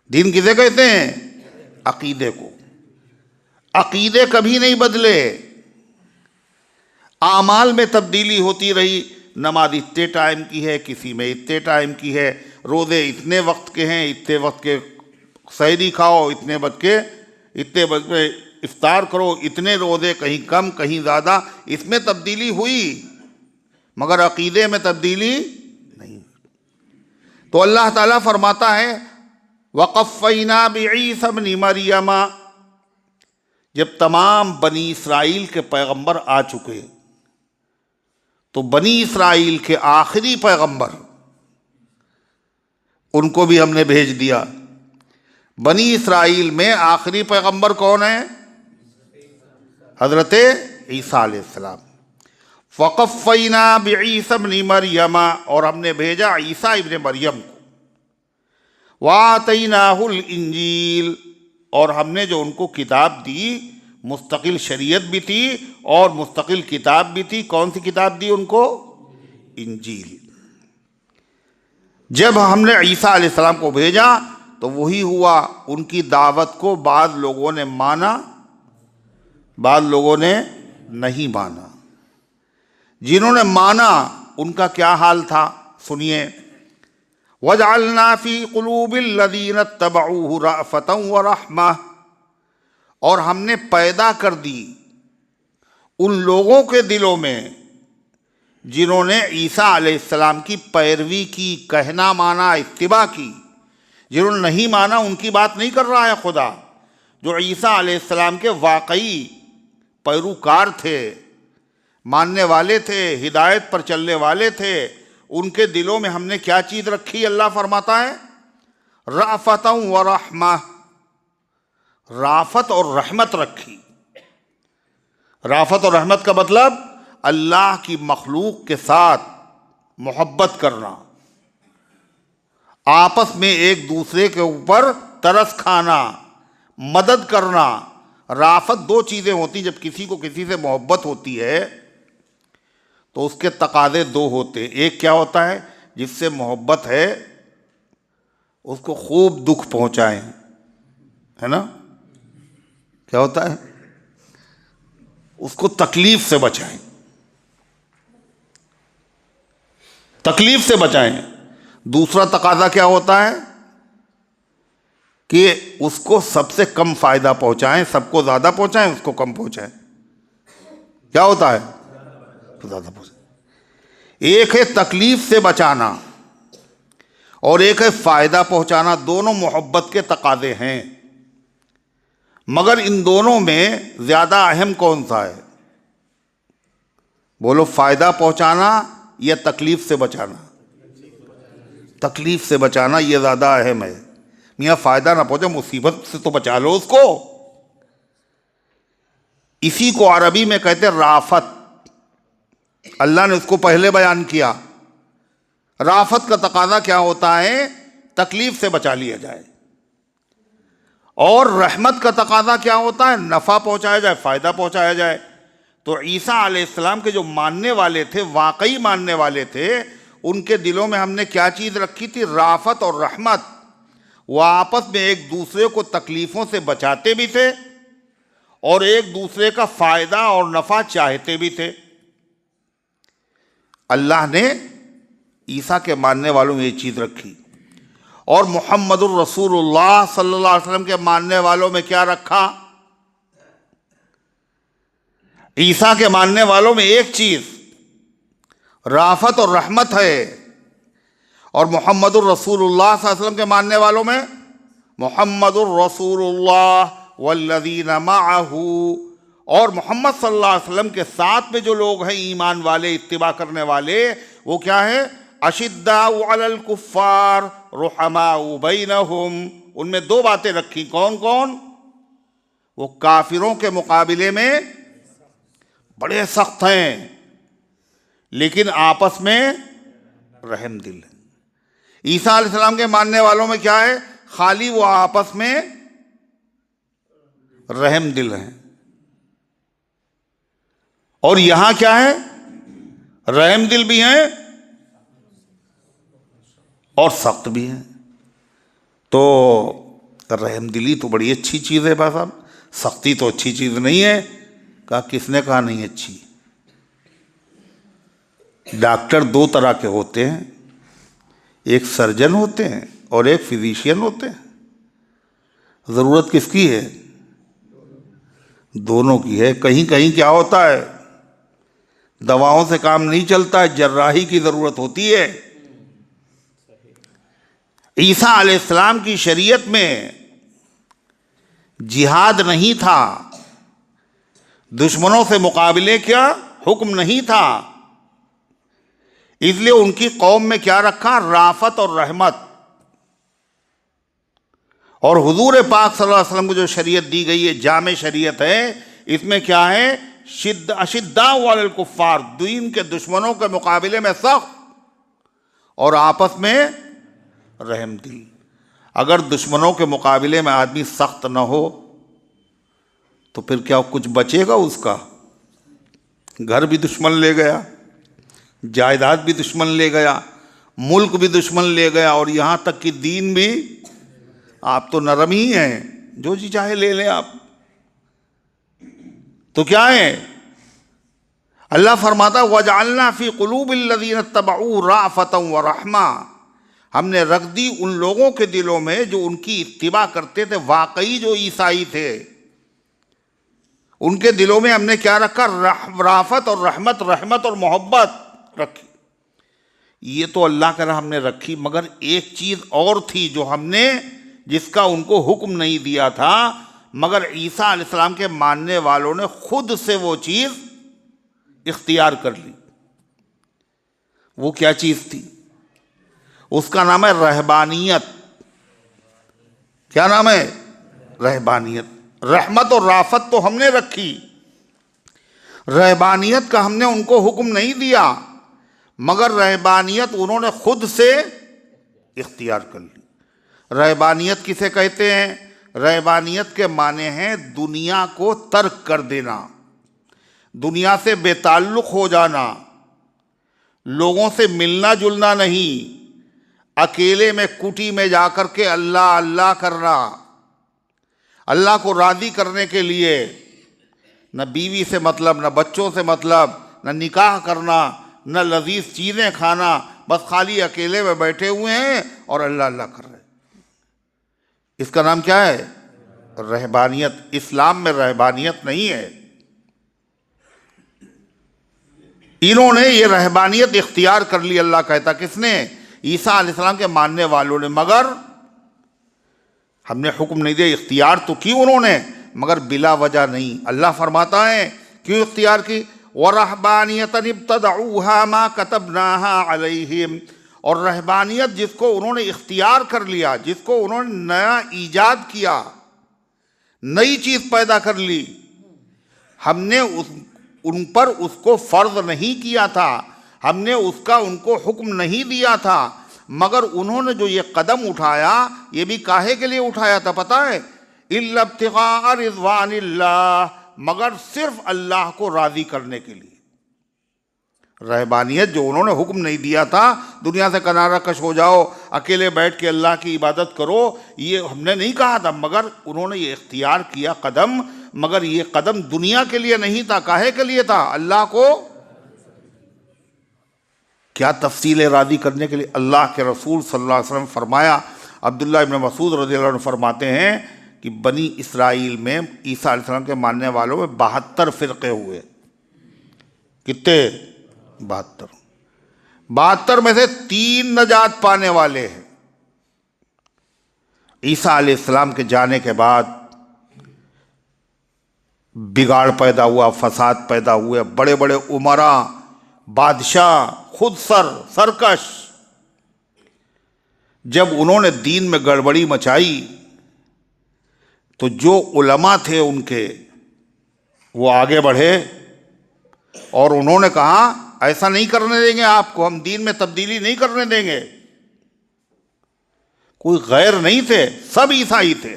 دین کسے کہتے ہیں؟ عقیدے کو۔ عقیدے کبھی نہیں بدلے، اعمال میں تبدیلی ہوتی رہی۔ نماز اتنے ٹائم کی ہے، کسی میں اتنے ٹائم کی ہے، روزے اتنے وقت کے ہیں، اتنے وقت کے سحری کھاؤ، اتنے وقت میں افطار کرو، اتنے روزے، کہیں کم کہیں زیادہ، اس میں تبدیلی ہوئی مگر عقیدے میں تبدیلی نہیں۔ تو اللہ تعالیٰ فرماتا ہے وَقَفَّيْنَا بِعِيسَى ابْنِ مَرْيَمَ، جب تمام بنی اسرائیل کے پیغمبر آ چکے تو بنی اسرائیل کے آخری پیغمبر ان کو بھی ہم نے بھیج دیا۔ بنی اسرائیل میں آخری پیغمبر کون ہے؟ حضرت عیسیٰ علیہ السلام۔ وَقَفَّيْنَا بِعِيسَى ابْنِ مَرْيَمَ، اور ہم نے بھیجا عیسیٰ ابن مریم کو۔ وَآتَيْنَاهُ الْإِنْجِيلَ، اور ہم نے جو ان کو کتاب دی، مستقل شریعت بھی تھی اور مستقل کتاب بھی تھی۔ کون سی کتاب دی ان کو؟ انجیل۔ جب ہم نے عیسیٰ علیہ السلام کو بھیجا تو وہی ہوا، ان کی دعوت کو بعض لوگوں نے مانا، بعض لوگوں نے نہیں مانا۔ جنہوں نے مانا ان کا کیا حال تھا سنیے۔ وَجَعَلْنَا فِي قُلُوبِ الَّذِينَ اتَّبَعُوهُ رَأْفَةً وَرَحْمَةً، اور ہم نے پیدا کر دی ان لوگوں کے دلوں میں جنہوں نے عیسیٰ علیہ السلام کی پیروی کی، کہنا مانا، اتباع کی۔ جنہوں نے نہیں مانا ان کی بات نہیں کر رہا ہے خدا، جو عیسیٰ علیہ السلام کے واقعی پیروکار تھے، ماننے والے تھے، ہدایت پر چلنے والے تھے، ان کے دلوں میں ہم نے کیا چیز رکھی؟ اللہ فرماتا ہے رأفۃ ورحمہ، رافت اور رحمت رکھی۔ رافت اور رحمت کا مطلب اللہ کی مخلوق کے ساتھ محبت کرنا، آپس میں ایک دوسرے کے اوپر ترس کھانا، مدد کرنا۔ رافت دو چیزیں ہوتی، جب کسی کو کسی سے محبت ہوتی ہے تو اس کے تقاضے دو ہوتے۔ ایک کیا ہوتا ہے؟ جس سے محبت ہے اس کو خوب دکھ پہنچائیں، ہے نا؟ کیا ہوتا ہے؟ اس کو تکلیف سے بچائیں، تکلیف سے بچائیں۔ دوسرا تقاضا کیا ہوتا ہے؟ کہ اس کو سب سے کم فائدہ پہنچائیں، سب کو زیادہ پہنچائیں، اس کو کم پہنچائیں۔ کیا ہوتا ہے؟ زیادہ پہنچائیں۔ ایک ہے تکلیف سے بچانا اور ایک ہے فائدہ پہنچانا، دونوں محبت کے تقاضے ہیں، مگر ان دونوں میں زیادہ اہم کون سا ہے؟ بولو، فائدہ پہنچانا یا تکلیف سے بچانا؟ تکلیف سے بچانا یہ زیادہ اہم ہے۔ میاں فائدہ نہ پہنچے، مصیبت سے تو بچا لو اس کو۔ اسی کو عربی میں کہتے رافت، اللہ نے اس کو پہلے بیان کیا۔ رافت کا تقاضا کیا ہوتا ہے؟ تکلیف سے بچا لیا جائے۔ اور رحمت کا تقاضا کیا ہوتا ہے؟ نفع پہنچایا جائے، فائدہ پہنچایا جائے۔ تو عیسیٰ علیہ السلام کے جو ماننے والے تھے، واقعی ماننے والے تھے، ان کے دلوں میں ہم نے کیا چیز رکھی تھی؟ رافت اور رحمت۔ وہ آپس میں ایک دوسرے کو تکلیفوں سے بچاتے بھی تھے اور ایک دوسرے کا فائدہ اور نفع چاہتے بھی تھے۔ اللہ نے عیسیٰ کے ماننے والوں میں یہ چیز رکھی، اور محمد الرسول اللہ صلی اللہ علیہ وسلم کے ماننے والوں میں کیا رکھا؟ عیسیٰ کے ماننے والوں میں ایک چیز رافت اور رحمت ہے. اور محمد الرسول اللہ صلی اللہ علیہ وسلم کے ماننے والوں میں محمد الرسول اللہ والذین معہ، اور محمد صلی اللہ علیہ وسلم کے ساتھ میں جو لوگ ہیں ایمان والے، اتباع کرنے والے، وہ کیا ہے؟ اشداء علی الکفار رحماء بینہم. ان میں دو باتیں رکھی. کون کون؟ وہ کافروں کے مقابلے میں بڑے سخت ہیں لیکن آپس میں رحم دل ہیں. عیسیٰ علیہ السلام کے ماننے والوں میں کیا ہے؟ خالی وہ آپس میں رحم دل ہیں. اور یہاں کیا ہے؟ رحم دل بھی ہیں اور سخت بھی ہیں. تو رحم دلی تو بڑی اچھی چیز ہے بھائی صاحب، سختی تو اچھی چیز نہیں ہے. کہا کس نے کہا نہیں اچھی؟ ڈاکٹر دو طرح کے ہوتے ہیں، ایک سرجن ہوتے ہیں اور ایک فزیشین ہوتے ہیں. ضرورت کس کی ہے؟ دونوں کی ہے. کہیں کہیں کیا ہوتا ہے، دواؤں سے کام نہیں چلتا ہے، جراحی کی ضرورت ہوتی ہے. عیسیٰ علیہ السلام کی شریعت میں جہاد نہیں تھا، دشمنوں سے مقابلے کا حکم نہیں تھا، اس لیے ان کی قوم میں کیا رکھا؟ رافت اور رحمت. اور حضور پاک صلی اللہ علیہ وسلم کو جو شریعت دی گئی ہے، جامع شریعت ہے، اس میں کیا ہے؟ اشداء علی الکفار، دین کے دشمنوں کے مقابلے میں سخت اور آپس میں رحم دل. اگر دشمنوں کے مقابلے میں آدمی سخت نہ ہو تو پھر کیا کچھ بچے گا اس کا؟ گھر بھی دشمن لے گیا، جائیداد بھی دشمن لے گیا، ملک بھی دشمن لے گیا، اور یہاں تک کہ دین بھی. آپ تو نرم ہی ہیں، جو جی چاہے لے لیں آپ. تو کیا ہے؟ اللہ فرماتا وَجَعَلْنَا فِي قُلُوبِ الَّذِينَ اتَّبَعُوا رَأْفَةً وَرَحْمَةً. ہم نے رکھ دی ان لوگوں کے دلوں میں جو ان کی اتباع کرتے تھے، واقعی جو عیسائی تھے، ان کے دلوں میں ہم نے کیا رکھا؟ رافت اور رحمت، رحمت اور محبت رکھی. یہ تو اللہ کا ہم نے رکھی، مگر ایک چیز اور تھی جو ہم نے، جس کا ان کو حکم نہیں دیا تھا، مگر عیسیٰ علیہ السلام کے ماننے والوں نے خود سے وہ چیز اختیار کر لی. وہ کیا چیز تھی؟ اس کا نام ہے رہبانیت. کیا نام ہے؟ رہبانیت. رحمت اور رافت تو ہم نے رکھی، رہبانیت کا ہم نے ان کو حکم نہیں دیا، مگر رہبانیت انہوں نے خود سے اختیار کر لی. رہبانیت کسے کہتے ہیں؟ رہبانیت کے معنی ہیں دنیا کو ترک کر دینا، دنیا سے بے تعلق ہو جانا، لوگوں سے ملنا جلنا نہیں، اکیلے میں کٹی میں جا کر کے اللہ اللہ کرنا، اللہ کو راضی کرنے کے لیے نہ بیوی سے مطلب، نہ بچوں سے مطلب، نہ نکاح کرنا، نہ لذیذ چیزیں کھانا، بس خالی اکیلے میں بیٹھے ہوئے ہیں اور اللہ اللہ کر رہے ہیں. اس کا نام کیا ہے؟ رہبانیت. اسلام میں رہبانیت نہیں ہے. انہوں نے یہ رہبانیت اختیار کر لی. اللہ کہتا کس نے؟ عیسیٰ علیہ السلام کے ماننے والوں نے. مگر ہم نے حکم نہیں دیا. اختیار تو کی انہوں نے، مگر بلا وجہ نہیں. اللہ فرماتا ہے کیوں اختیار کی؟ وَرَهْبَانِيَةً ابْتَدَعُوهَا مَا كَتَبْنَاهَا عَلَيْهِمْ. اور رہبانیت جس کو انہوں نے اختیار کر لیا، جس کو انہوں نے نیا ایجاد کیا، نئی چیز پیدا کر لی، ہم نے ان پر اس کو فرض نہیں کیا تھا، ہم نے اس کا ان کو حکم نہیں دیا تھا، مگر انہوں نے جو یہ قدم اٹھایا، یہ بھی کاہے کے لیے اٹھایا تھا پتہ ہے؟ إِلَّا ابْتِغَاءَ رِضْوَانِ اللَّهِ، مگر صرف اللہ کو راضی کرنے کے لیے. رہبانیت جو انہوں نے حکم نہیں دیا تھا، دنیا سے کنارہ کش ہو جاؤ، اکیلے بیٹھ کے اللہ کی عبادت کرو، یہ ہم نے نہیں کہا تھا، مگر انہوں نے یہ اختیار کیا قدم. مگر یہ قدم دنیا کے لیے نہیں تھا. کاہے کے لیے تھا؟ اللہ کو کیا تفصیل راضی کرنے کے لیے. اللہ کے رسول صلی اللہ علیہ وسلم فرمایا، عبداللہ ابن مسعود رضی اللہ عنہ فرماتے ہیں کہ بنی اسرائیل میں عیسیٰ علیہ السلام کے ماننے والوں میں 72 فرقے ہوئے. کتنے؟ 72. 72 میں سے 3 نجات پانے والے ہیں۔ عیسیٰ علیہ السلام کے جانے کے بعد بگاڑ پیدا ہوا، فساد پیدا ہوئے، بڑے بڑے امراء، بادشاہ، خود سرکش، جب انہوں نے دین میں گڑبڑی مچائی تو جو علماء تھے ان کے، وہ آگے بڑھے اور انہوں نے کہا ایسا نہیں کرنے دیں گے آپ کو، ہم دین میں تبدیلی نہیں کرنے دیں گے۔ کوئی غیر نہیں تھے، سب عیسائی تھے،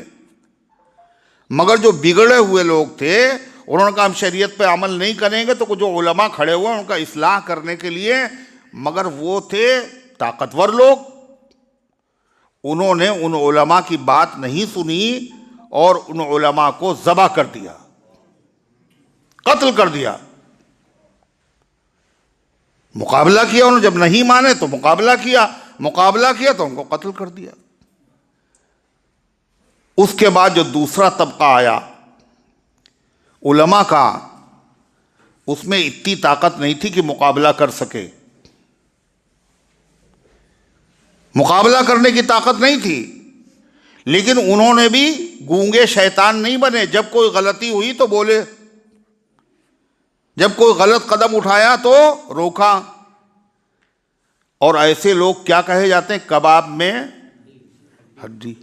مگر جو بگڑے ہوئے لوگ تھے انہوں نے کہا ہم شریعت پہ عمل نہیں کریں گے۔ تو جو علماء کھڑے ہوئے ان کا اصلاح کرنے کے لیے، مگر وہ تھے طاقتور لوگ، انہوں نے ان علماء کی بات نہیں سنی اور ان علماء کو ذبح کر دیا، قتل کر دیا۔ مقابلہ کیا انہوں نے، جب نہیں مانے تو مقابلہ کیا تو ان کو قتل کر دیا۔ اس کے بعد جو دوسرا طبقہ آیا علماء کا، اس میں اتنی طاقت نہیں تھی کہ مقابلہ کر سکے، مقابلہ کرنے کی طاقت نہیں تھی، لیکن انہوں نے بھی گونگے شیطان نہیں بنے، جب کوئی غلطی ہوئی تو بولے، جب کوئی غلط قدم اٹھایا تو روکا۔ اور ایسے لوگ کیا کہے جاتے ہیں؟ کباب میں ہڈی،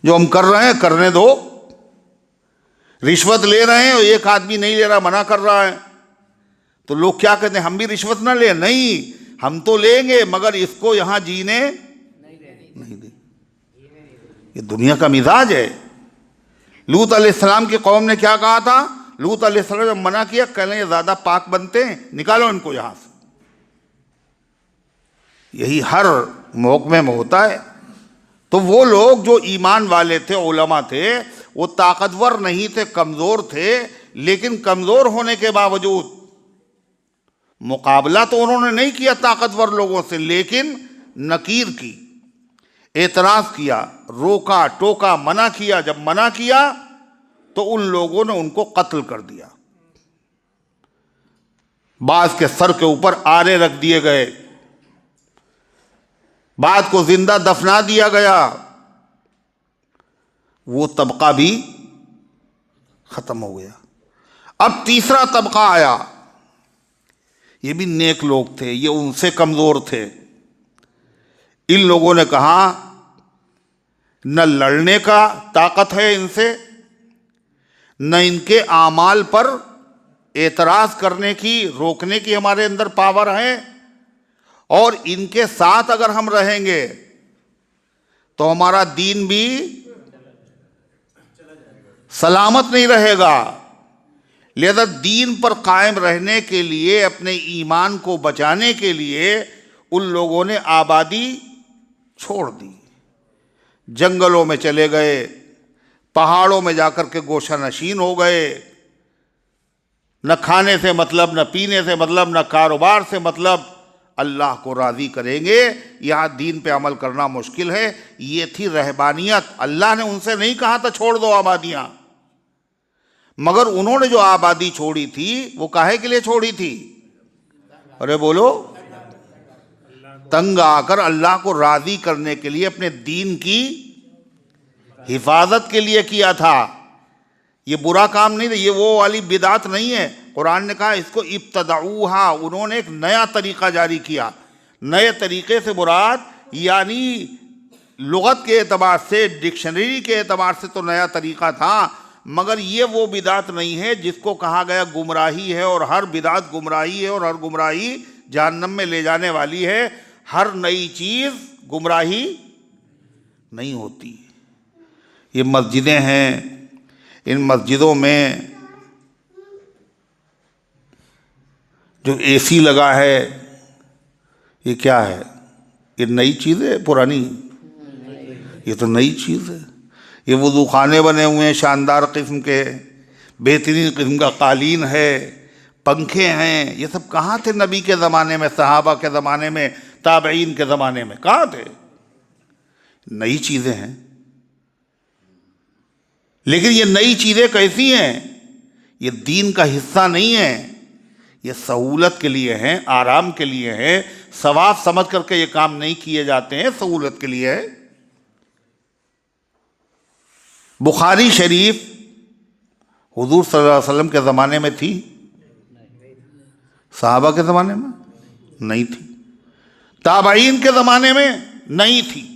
جو ہم کر رہے ہیں کرنے دو۔ رشوت لے رہے ہیں اور ایک آدمی نہیں لے رہا، منع کر رہا ہے، تو لوگ کیا کہتے ہیں؟ ہم بھی رشوت نہ لیں؟ نہیں، ہم تو لیں گے مگر اس کو یہاں جینے نہیں دیں۔ یہ دنیا کا مزاج ہے۔ لوط علیہ السلام کی قوم نے کیا کہا تھا؟ لوط علیہ السلام جب منع کیا، کہنے یہ زیادہ پاک بنتے ہیں، نکالو ان کو یہاں سے۔ یہی ہر محکمے میں ہوتا ہے۔ تو وہ لوگ جو ایمان والے تھے، علماء تھے، وہ طاقتور نہیں تھے، کمزور تھے، لیکن کمزور ہونے کے باوجود مقابلہ تو انہوں نے نہیں کیا طاقتور لوگوں سے، لیکن نکیر کی، اعتراض کیا، روکا ٹوکا، منع کیا۔ جب منع کیا تو ان لوگوں نے ان کو قتل کر دیا، بعض کے سر کے اوپر آرے رکھ دیے گئے، بعض کو زندہ دفنا دیا گیا۔ وہ طبقہ بھی ختم ہو گیا۔ اب تیسرا طبقہ آیا، یہ بھی نیک لوگ تھے، یہ ان سے کمزور تھے۔ ان لوگوں نے کہا نہ لڑنے کا طاقت ہے ان سے، نہ ان کے اعمال پر اعتراض کرنے کی، روکنے کی ہمارے اندر پاور ہے، اور ان کے ساتھ اگر ہم رہیں گے تو ہمارا دین بھی سلامت نہیں رہے گا۔ لہذا دین پر قائم رہنے کے لیے، اپنے ایمان کو بچانے کے لیے ان لوگوں نے آبادی چھوڑ دی، جنگلوں میں چلے گئے، پہاڑوں میں جا کر کے گوشہ نشین ہو گئے، نہ کھانے سے مطلب، نہ پینے سے مطلب، نہ کاروبار سے مطلب، اللہ کو راضی کریں گے، یہاں دین پہ عمل کرنا مشکل ہے۔ یہ تھی رہبانیت۔ اللہ نے ان سے نہیں کہا تھا چھوڑ دو آبادیاں، مگر انہوں نے جو آبادی چھوڑی تھی وہ کاہے کے لیے چھوڑی تھی؟ ارے بولو، تنگ آ کر اللہ کو راضی کرنے کے لیے، اپنے دین کی حفاظت کے لیے کیا تھا۔ یہ برا کام نہیں تھا، یہ وہ والی بدعت نہیں ہے۔ قرآن نے کہا اس کو ابتدعوہا، انہوں نے ایک نیا طریقہ جاری کیا۔ نئے طریقے سے مراد یعنی لغت کے اعتبار سے، ڈکشنری کے اعتبار سے تو نیا طریقہ تھا، مگر یہ وہ بدعت نہیں ہے جس کو کہا گیا گمراہی ہے، اور ہر بدعت گمراہی ہے، اور ہر گمراہی جہنم میں لے جانے والی ہے۔ ہر نئی چیز گمراہی نہیں ہوتی۔ یہ مسجدیں ہیں، ان مسجدوں میں جو اے سی لگا ہے، یہ کیا ہے؟ یہ نئی چیز ہے پرانی؟ یہ تو نئی چیز ہے۔ یہ وضو خانے بنے ہوئے ہیں شاندار قسم کے، بہترین قسم کا قالین ہے، پنکھے ہیں۔ یہ سب کہاں تھے نبی کے زمانے میں، صحابہ کے زمانے میں، تابعین کے زمانے میں؟ کہاں تھے؟ نئی چیزیں ہیں۔ لیکن یہ نئی چیزیں کیسی ہیں؟ یہ دین کا حصہ نہیں ہیں، یہ سہولت کے لیے ہیں، آرام کے لیے ہیں، ثواب سمجھ کر کے یہ کام نہیں کیے جاتے ہیں، سہولت کے لیے ہے۔ بخاری شریف حضور صلی اللہ علیہ وسلم کے زمانے میں تھی؟ صحابہ کے زمانے میں نہیں تھی، تابعین کے زمانے میں نہیں تھی،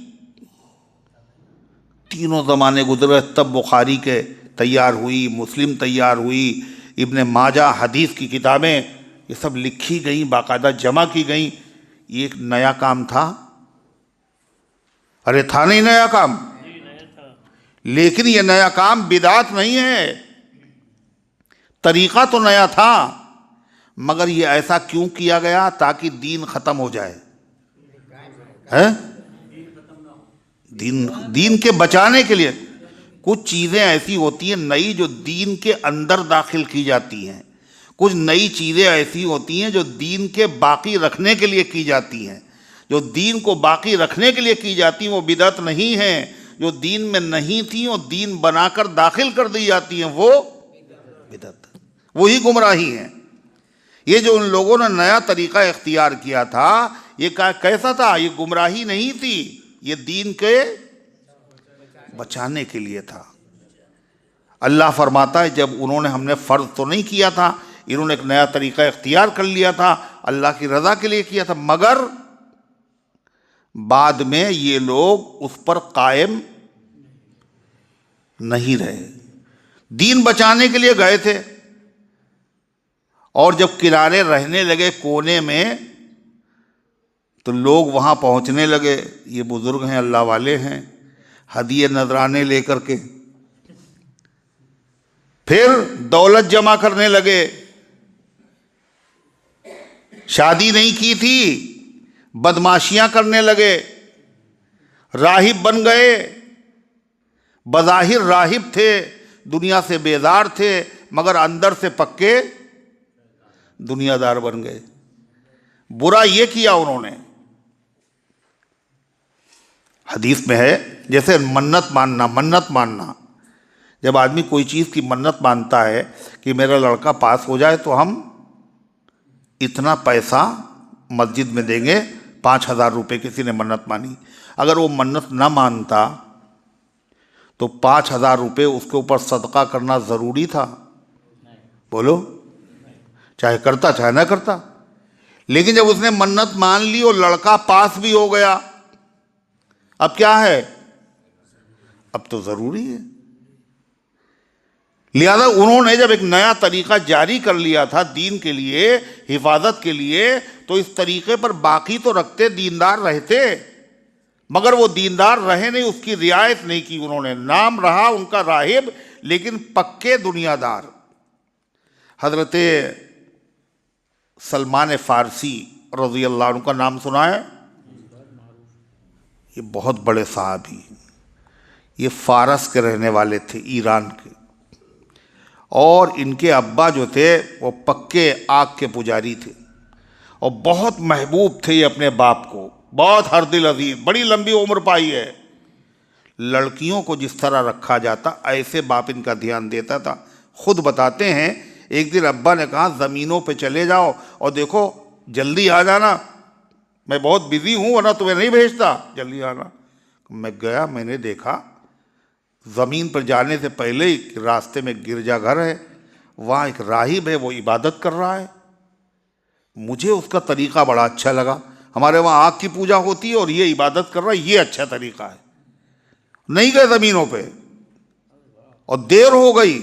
تینوں زمانے گزرے تب بخاری کے تیار ہوئی، مسلم تیار ہوئی، ابن ماجہ حدیث کی کتابیں یہ سب لکھی گئیں، باقاعدہ جمع کی گئیں۔ یہ ایک نیا کام تھا؟ ارے تھا نہیں نیا کام، لیکن یہ نیا کام بدعت نہیں ہے، طریقہ تو نیا تھا، مگر یہ ایسا کیوں کیا گیا؟ تاکہ دین ختم ہو جائے، دین کے بچانے کے لیے۔ کچھ چیزیں ایسی ہوتی ہیں نئی جو دین کے اندر داخل کی جاتی ہیں، کچھ نئی چیزیں ایسی ہوتی ہیں جو دین کے باقی رکھنے کے لیے کی جاتی ہیں۔ جو دین کو باقی رکھنے کے لیے کی جاتی ہیں وہ بدعت نہیں ہیں، جو دین میں نہیں تھیں اور دین بنا کر داخل کر دی جاتی ہیں وہ بدعت، وہی گمراہی ہیں۔ یہ جو ان لوگوں نے نیا طریقہ اختیار کیا تھا یہ کیسا تھا؟ یہ گمراہی نہیں تھی، یہ دین کے بچانے کے لیے تھا۔ اللہ فرماتا ہے جب انہوں نے، ہم نے فرض تو نہیں کیا تھا، انہوں نے ایک نیا طریقہ اختیار کر لیا تھا، اللہ کی رضا کے لیے کیا تھا، مگر بعد میں یہ لوگ اس پر قائم نہیں رہے، دین بچانے کے لیے گئے تھے، اور جب کنارے رہنے لگے کونے میں تو لوگ وہاں پہنچنے لگے، یہ بزرگ ہیں، اللہ والے ہیں، ہدیے نذرانے لے کر کے، پھر دولت جمع کرنے لگے، شادی نہیں کی تھی بدماشیاں کرنے لگے، راہب بن گئے، بظاہر راہب تھے، دنیا سے بیزار تھے، مگر اندر سے پکے دنیا دار بن گئے۔ برا یہ کیا انہوں نے، حدیث میں ہے جیسے منت ماننا، جب آدمی کوئی چیز کی منت مانتا ہے کہ میرا لڑکا پاس ہو جائے تو ہم اتنا پیسہ مسجد میں دیں گے، 5,000 روپے کسی نے منت مانی، اگر وہ منت نہ مانتا تو 5,000 روپے اس کے اوپر صدقہ کرنا ضروری تھا؟ بولو، چاہے کرتا چاہے نہ کرتا، لیکن جب اس نے منت مان لی اور لڑکا پاس بھی ہو گیا، اب کیا ہے؟ اب تو ضروری ہے۔ لہذا انہوں نے جب ایک نیا طریقہ جاری کر لیا تھا دین کے لیے، حفاظت کے لیے، تو اس طریقے پر باقی تو رکھتے، دیندار رہتے، مگر وہ دیندار رہے نہیں، اس کی رعایت نہیں کی انہوں نے، نام رہا ان کا راہب لیکن پکے دنیا دار۔ حضرت سلمان فارسی رضی اللہ عنہ کا نام سنا ہے؟ یہ بہت بڑے صحابی، یہ فارس کے رہنے والے تھے، ایران کے، اور ان کے ابا جو تھے وہ پکے آگ کے پجاری تھے، اور بہت محبوب تھے یہ اپنے باپ کو، بہت ہر دل عزیز، بڑی لمبی عمر پائی ہے۔ لڑکیوں کو جس طرح رکھا جاتا ایسے باپ ان کا دھیان دیتا تھا۔ خود بتاتے ہیں ایک دن ابا نے کہا زمینوں پہ چلے جاؤ اور دیکھو جلدی آ جانا، میں بہت بزی ہوں ورنہ تمہیں نہیں بھیجتا، جلدی آنا۔ میں گیا، میں نے دیکھا زمین پر جانے سے پہلے ہی راستے میں گرجا گھر ہے، وہاں ایک راہب ہے، وہ عبادت کر رہا ہے۔ مجھے اس کا طریقہ بڑا اچھا لگا، ہمارے وہاں آگ کی پوجا ہوتی ہے اور یہ عبادت کر رہا ہے، یہ اچھا طریقہ ہے۔ نہیں گئے زمینوں پہ، اور دیر ہو گئی،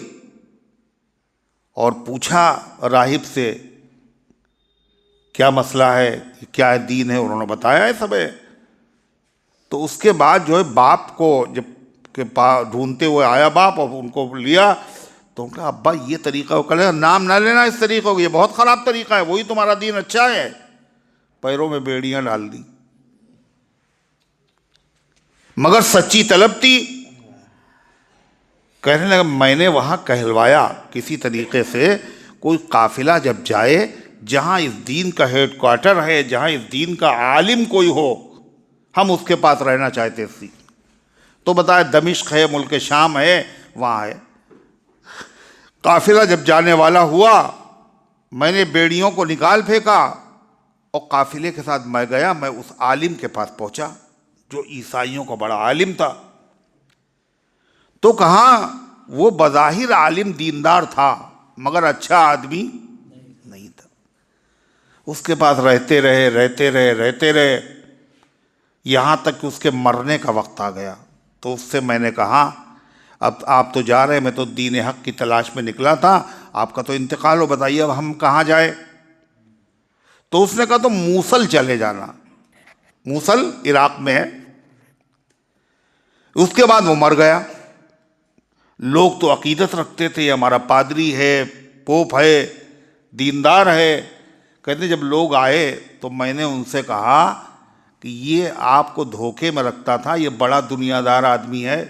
اور پوچھا راہب سے کیا مسئلہ ہے، کیا دین ہے، انہوں نے بتایا ہے سب ہے۔ تو اس کے بعد جو ہے باپ کو جب کہ ڈھونڈتے ہوئے آیا باپ اور ان کو لیا، تو ان کا ابا یہ طریقہ ہو، کہا نام نہ لینا اس طریقے کو، یہ بہت خراب طریقہ ہے، وہی تمہارا دین اچھا ہے۔ پیروں میں بیڑیاں ڈال دی، مگر سچی طلب تھی۔ کہنے لگا میں نے وہاں کہلوایا کسی طریقے سے، کوئی قافلہ جب جائے جہاں اس دین کا ہیڈ کوارٹر ہے، جہاں اس دین کا عالم کوئی ہو، ہم اس کے پاس رہنا چاہتے تھے۔ تو بتایا دمشق ہے، ملک شام ہے، وہاں ہے۔ قافلہ جب جانے والا ہوا میں نے بیڑیوں کو نکال پھینکا اور قافلے کے ساتھ میں گیا، میں اس عالم کے پاس پہنچا جو عیسائیوں کا بڑا عالم تھا۔ تو کہا وہ بظاہر عالم دیندار تھا مگر اچھا آدمی نہیں تھا۔ اس کے پاس رہتے رہے یہاں تک کہ اس کے مرنے کا وقت آ گیا۔ تو اس سے میں نے کہا اب آپ تو جا رہے، میں تو دین حق کی تلاش میں نکلا تھا، آپ کا تو انتقال ہو، بتائیے اب ہم کہاں جائیں؟ تو اس نے کہا تو موصل چلے جانا، موصل عراق میں ہے۔ اس کے بعد وہ مر گیا۔ لوگ تو عقیدت رکھتے تھے ہمارا پادری ہے، پوپ ہے، دیندار ہے۔ کہتے جب لوگ آئے تو میں نے ان سے کہا کہ یہ آپ کو دھوکے میں رکھتا تھا، یہ بڑا دنیا دار آدمی ہے۔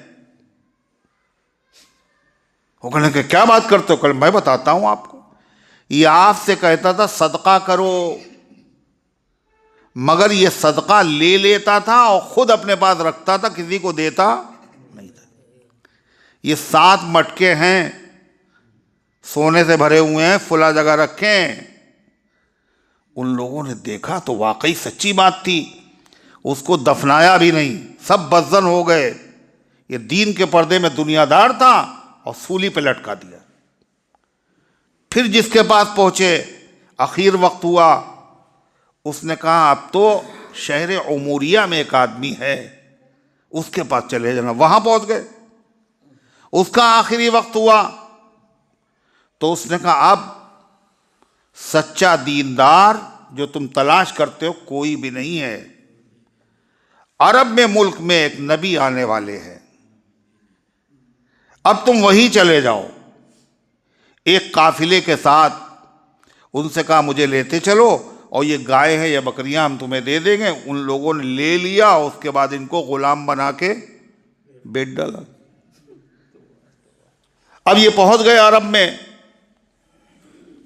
وہ کہنے کہ کیا بات کرتے ہو؟ میں بتاتا ہوں آپ کو، یہ آپ سے کہتا تھا صدقہ کرو، مگر یہ صدقہ لے لیتا تھا اور خود اپنے پاس رکھتا تھا، کسی کو دیتا نہیں تھا۔ یہ 7 مٹکے ہیں، سونے سے بھرے ہوئے ہیں، فلاں جگہ رکھیں۔ ان لوگوں نے دیکھا تو واقعی سچی بات تھی، اس کو دفنایا بھی نہیں، سب بدزن ہو گئے۔ یہ دین کے پردے میں دنیا دار تھا اور سولی پہ لٹکا دیا۔ پھر جس کے پاس پہنچے، اخیر وقت ہوا، اس نے کہا اب تو شہر عموریہ میں ایک آدمی ہے، اس کے پاس چلے جانا۔ وہاں پہنچ گئے، اس کا آخری وقت ہوا تو اس نے کہا اب سچا دیندار جو تم تلاش کرتے ہو کوئی بھی نہیں ہے، عرب میں ملک میں ایک نبی آنے والے ہیں، اب تم وہی چلے جاؤ۔ ایک قافلے کے ساتھ ان سے کہا مجھے لیتے چلو، اور یہ گائے ہیں یا بکریاں ہم تمہیں دے دیں گے۔ ان لوگوں نے لے لیا، اس کے بعد ان کو غلام بنا کے بیچ ڈالا۔ اب یہ پہنچ گئے عرب میں،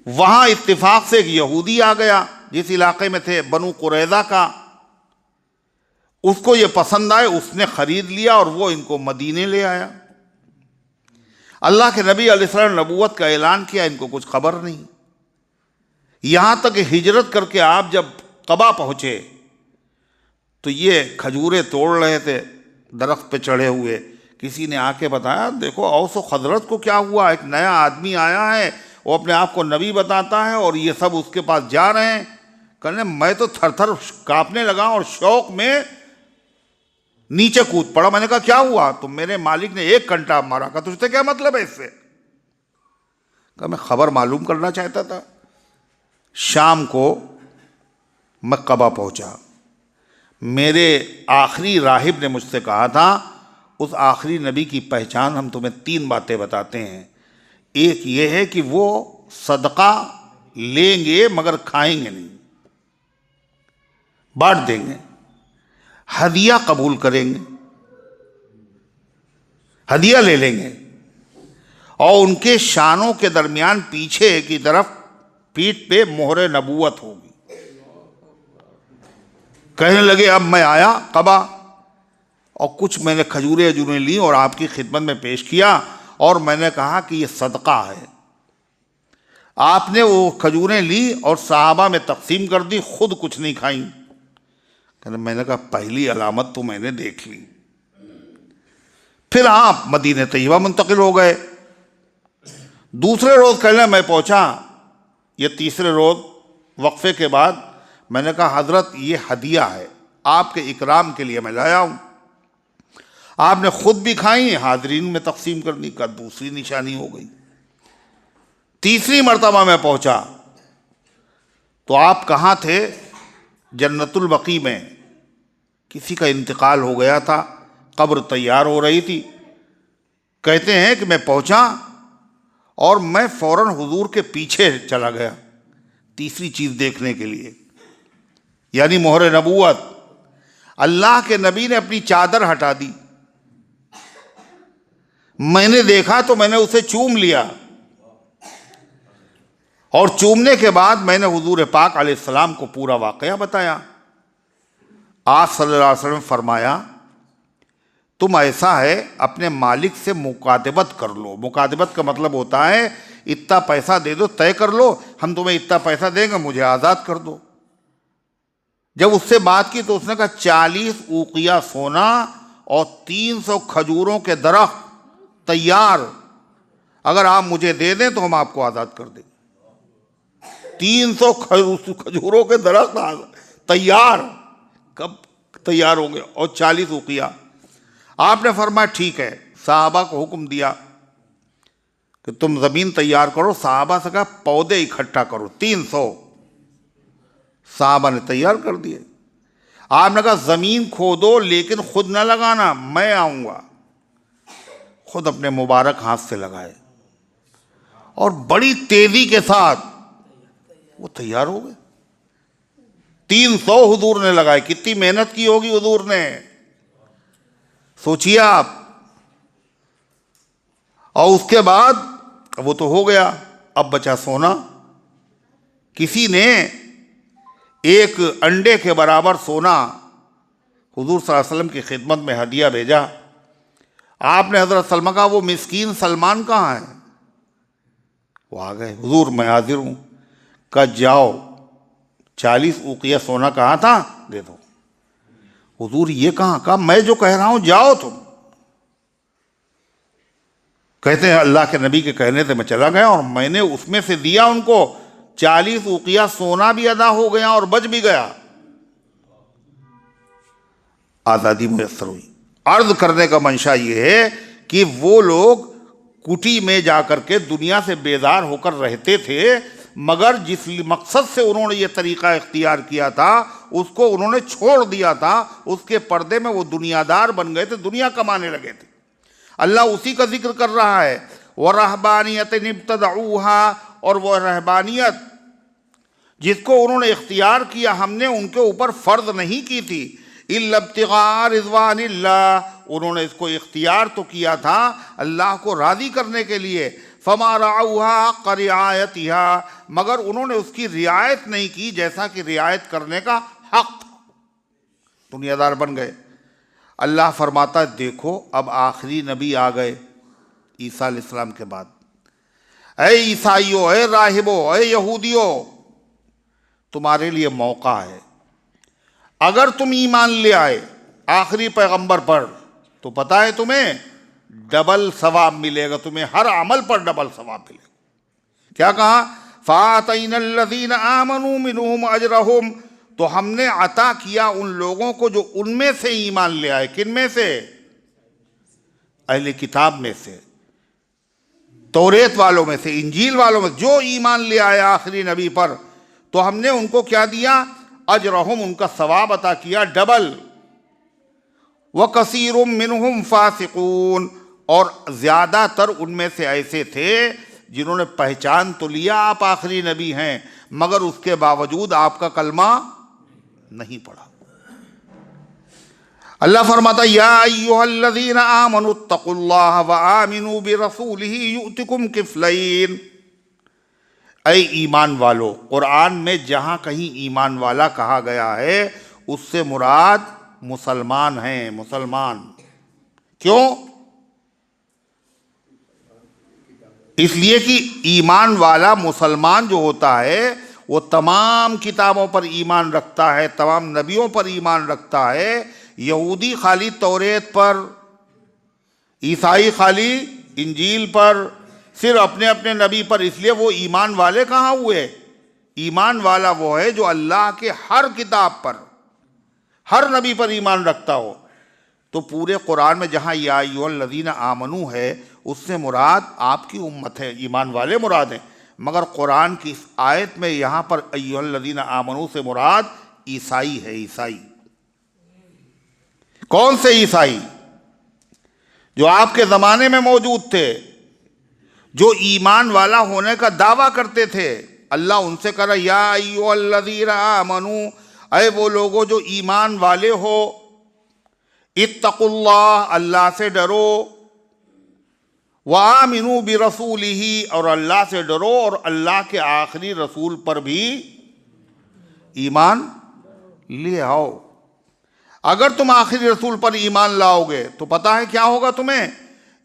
وہاں اتفاق سے ایک یہودی آ گیا جس علاقے میں تھے، بنو قریظہ کا۔ اس کو یہ پسند آئے، اس نے خرید لیا اور وہ ان کو مدینے لے آیا۔ اللہ کے نبی علیہ السلام نے نبوت کا اعلان کیا، ان کو کچھ خبر نہیں۔ یہاں تک کہ ہجرت کر کے آپ جب قبا پہنچے تو یہ کھجوریں توڑ رہے تھے درخت پہ چڑھے ہوئے۔ کسی نے آ کے بتایا دیکھو اوس و خزرج کو کیا ہوا، ایک نیا آدمی آیا ہے، وہ اپنے آپ کو نبی بتاتا ہے اور یہ سب اس کے پاس جا رہے ہیں۔ کہنے میں تو تھر تھر کانپنے لگا اور شوق میں نیچے کود پڑا۔ میں نے کہا کیا ہوا؟ تو میرے مالک نے 1 گھنٹہ مارا۔ کہا تجھ سے کیا مطلب ہے اس سے؟ کہا میں خبر معلوم کرنا چاہتا تھا۔ شام کو میں قبا پہنچا، میرے آخری راہب نے مجھ سے کہا تھا اس آخری نبی کی پہچان ہم تمہیں 3 باتیں بتاتے ہیں۔ ایک یہ ہے کہ وہ صدقہ لیں گے مگر کھائیں گے نہیں، بانٹ دیں گے، ہدیہ قبول کریں گے، ہدیہ لے لیں گے، اور ان کے شانوں کے درمیان پیچھے کی طرف پیٹھ پہ مہر نبوت ہوگی۔ کہنے لگے اب میں آیا قبا اور کچھ میں نے کھجوریں لی اور آپ کی خدمت میں پیش کیا، اور میں نے کہا کہ یہ صدقہ ہے۔ آپ نے وہ کھجوریں لی اور صحابہ میں تقسیم کر دی، خود کچھ نہیں کھائیں۔ میں نے کہا پہلی علامت تو میں نے دیکھ لی۔ پھر آپ مدینہ طیبہ منتقل ہو گئے۔ دوسرے روز کہنے میں پہنچا، یہ تیسرے روز وقفے کے بعد میں نے کہا حضرت یہ ہدیہ ہے، آپ کے اکرام کے لیے میں لایا ہوں۔ آپ نے خود بھی کھائی، حاضرین میں تقسیم کرنی کا دوسری نشانی ہو گئی۔ تیسری مرتبہ میں پہنچا تو آپ کہاں تھے؟ جنت البقیع میں، کسی کا انتقال ہو گیا تھا، قبر تیار ہو رہی تھی۔ کہتے ہیں کہ میں پہنچا اور میں فوراً حضور کے پیچھے چلا گیا تیسری چیز دیکھنے کے لیے، یعنی مہر نبوت۔ اللہ کے نبی نے اپنی چادر ہٹا دی، میں نے دیکھا تو میں نے اسے چوم لیا، اور چومنے کے بعد میں نے حضور پاک علیہ السلام کو پورا واقعہ بتایا۔ آپ صلی اللہ علیہ وسلم فرمایا تم ایسا ہے اپنے مالک سے مکاتبت کر لو. مکاتبت کا مطلب ہوتا ہے اتنا پیسہ دے دو، طے کر لو ہم تمہیں اتنا پیسہ دیں گے، مجھے آزاد کر دو. جب اس سے بات کی تو اس نے کہا 40 اوقیہ سونا اور 300 کھجوروں کے درخت تیار، اگر آپ مجھے دے دیں تو ہم آپ کو آزاد کر دیں. 300 کھجوروں کے درخت تیار، کب تیار ہوں گے؟ اور 40 اوقیہ. آپ نے فرمایا ٹھیک ہے. صحابہ کو حکم دیا کہ تم زمین تیار کرو. صحابہ سے کہا پودے اکٹھا کرو. 300 صحابہ نے تیار کر دیے. آپ نے کہا زمین کھودو لیکن خود نہ لگانا، میں آؤں گا. خود اپنے مبارک ہاتھ سے لگائے اور بڑی تیزی کے ساتھ وہ تیار ہو گئے. 300 حضور نے لگائے. کتنی محنت کی ہوگی حضور نے، سوچیے آپ. اور اس کے بعد وہ تو ہو گیا، اب بچا سونا. کسی نے ایک انڈے کے برابر سونا حضور صلی اللہ علیہ وسلم کی خدمت میں ہدیہ بھیجا. آپ نے حضرت سلمہ کہا وہ مسکین سلمان کہاں ہے؟ وہ آ گئے. حضور میں حاضر ہوں. کہا جاؤ 40 اوقیہ سونا کہا تھا دے دو. حضور یہ کہاں؟ کہا میں جو کہہ رہا ہوں جاؤ تم. کہتے ہیں اللہ کے نبی کے کہنے سے میں چلا گیا اور میں نے اس میں سے دیا ان کو. 40 اوقیہ سونا بھی ادا ہو گیا اور بچ بھی گیا. آزادی میسر ہوئی. عرض کرنے کا منشا یہ ہے کہ وہ لوگ کٹی میں جا کر کے دنیا سے بیزار ہو کر رہتے تھے، مگر جس مقصد سے انہوں نے یہ طریقہ اختیار کیا تھا اس کو انہوں نے چھوڑ دیا تھا. اس کے پردے میں وہ دنیا دار بن گئے تھے، دنیا کمانے لگے تھے. اللہ اسی کا ذکر کر رہا ہے. وَرَهْبَانِيَةٍ ابْتَدَعُوهَا، اور وہ رہبانیت جس کو انہوں نے اختیار کیا ہم نے ان کے اوپر فرض نہیں کی تھی. إِلَّا ابْتِغَاءَ رِضْوَانِ اللَّهِ، انہوں نے اس کو اختیار تو کیا تھا اللہ کو راضی کرنے کے لیے. فَمَا رَعَوْهَا حَقَّ رِعَایَتِهَا، مگر انہوں نے اس کی رعایت نہیں کی جیسا کہ رعایت کرنے کا حق. دنیا دار بن گئے. اللہ فرماتا ہے دیکھو اب آخری نبی آ گئے عیسیٰ علیہ السلام کے بعد. اے عیسائیوں، اے راہبوں، اے یہودیوں، تمہارے لیے موقع ہے. اگر تم ایمان لے آئے آخری پیغمبر پر تو پتہ ہے تمہیں ڈبل ثواب ملے گا، تمہیں ہر عمل پر ڈبل ثواب ملے گا. کیا کہا؟ فَآتَيْنَا الَّذِينَ آمَنُوا مِنْهُمْ أَجْرَهُمْ، تو ہم نے عطا کیا ان لوگوں کو جو ان میں سے ایمان لے آئے. کن میں سے؟ اہل کتاب میں سے، توریت والوں میں سے، انجیل والوں میں. جو ایمان لے آئے آخری نبی پر تو ہم نے ان کو کیا دیا؟ اجرہم، ان کا ثواب عطا کیا ڈبل. وَكَثِيرٌ مِّنْهُمْ فَاسِقُونَ، اور زیادہ تر ان میں سے ایسے تھے جنہوں نے پہچان تو لیا آپ آخری نبی ہیں مگر اس کے باوجود آپ کا کلمہ نہیں پڑھا. اللہ فرماتا یا ایھا الذین آمنوا اتقوا اللہ وآمنوا برسولہ یؤتکم کفلین. اے ایمان والو، قرآن میں جہاں کہیں ایمان والا کہا گیا ہے اس سے مراد مسلمان ہیں. مسلمان کیوں؟ اس لیے کہ ایمان والا مسلمان جو ہوتا ہے وہ تمام کتابوں پر ایمان رکھتا ہے، تمام نبیوں پر ایمان رکھتا ہے. یہودی خالی توریت پر، عیسائی خالی انجیل پر، صرف اپنے اپنے نبی پر. اس لیے وہ ایمان والے کہاں ہوئے؟ ایمان والا وہ ہے جو اللہ کے ہر کتاب پر، ہر نبی پر ایمان رکھتا ہو. تو پورے قرآن میں جہاں یا ایھا الذین آمنو ہے اس سے مراد آپ کی امت ہے، ایمان والے مراد ہیں. مگر قرآن کی اس آیت میں یہاں پر ایھا الذین آمنو سے مراد عیسائی ہے. عیسائی کون سے عیسائی؟ جو آپ کے زمانے میں موجود تھے، جو ایمان والا ہونے کا دعویٰ کرتے تھے. اللہ ان سے کہہ رہا یا ایھا الذین آمنو، اے وہ لوگوں جو ایمان والے ہو، اتقوا اللہ، اللہ سے ڈرو، وآمنوا برسولہ، اور اللہ سے ڈرو اور اللہ کے آخری رسول پر بھی ایمان لے آؤ. اگر تم آخری رسول پر ایمان لاؤ گے تو پتہ ہے کیا ہوگا تمہیں؟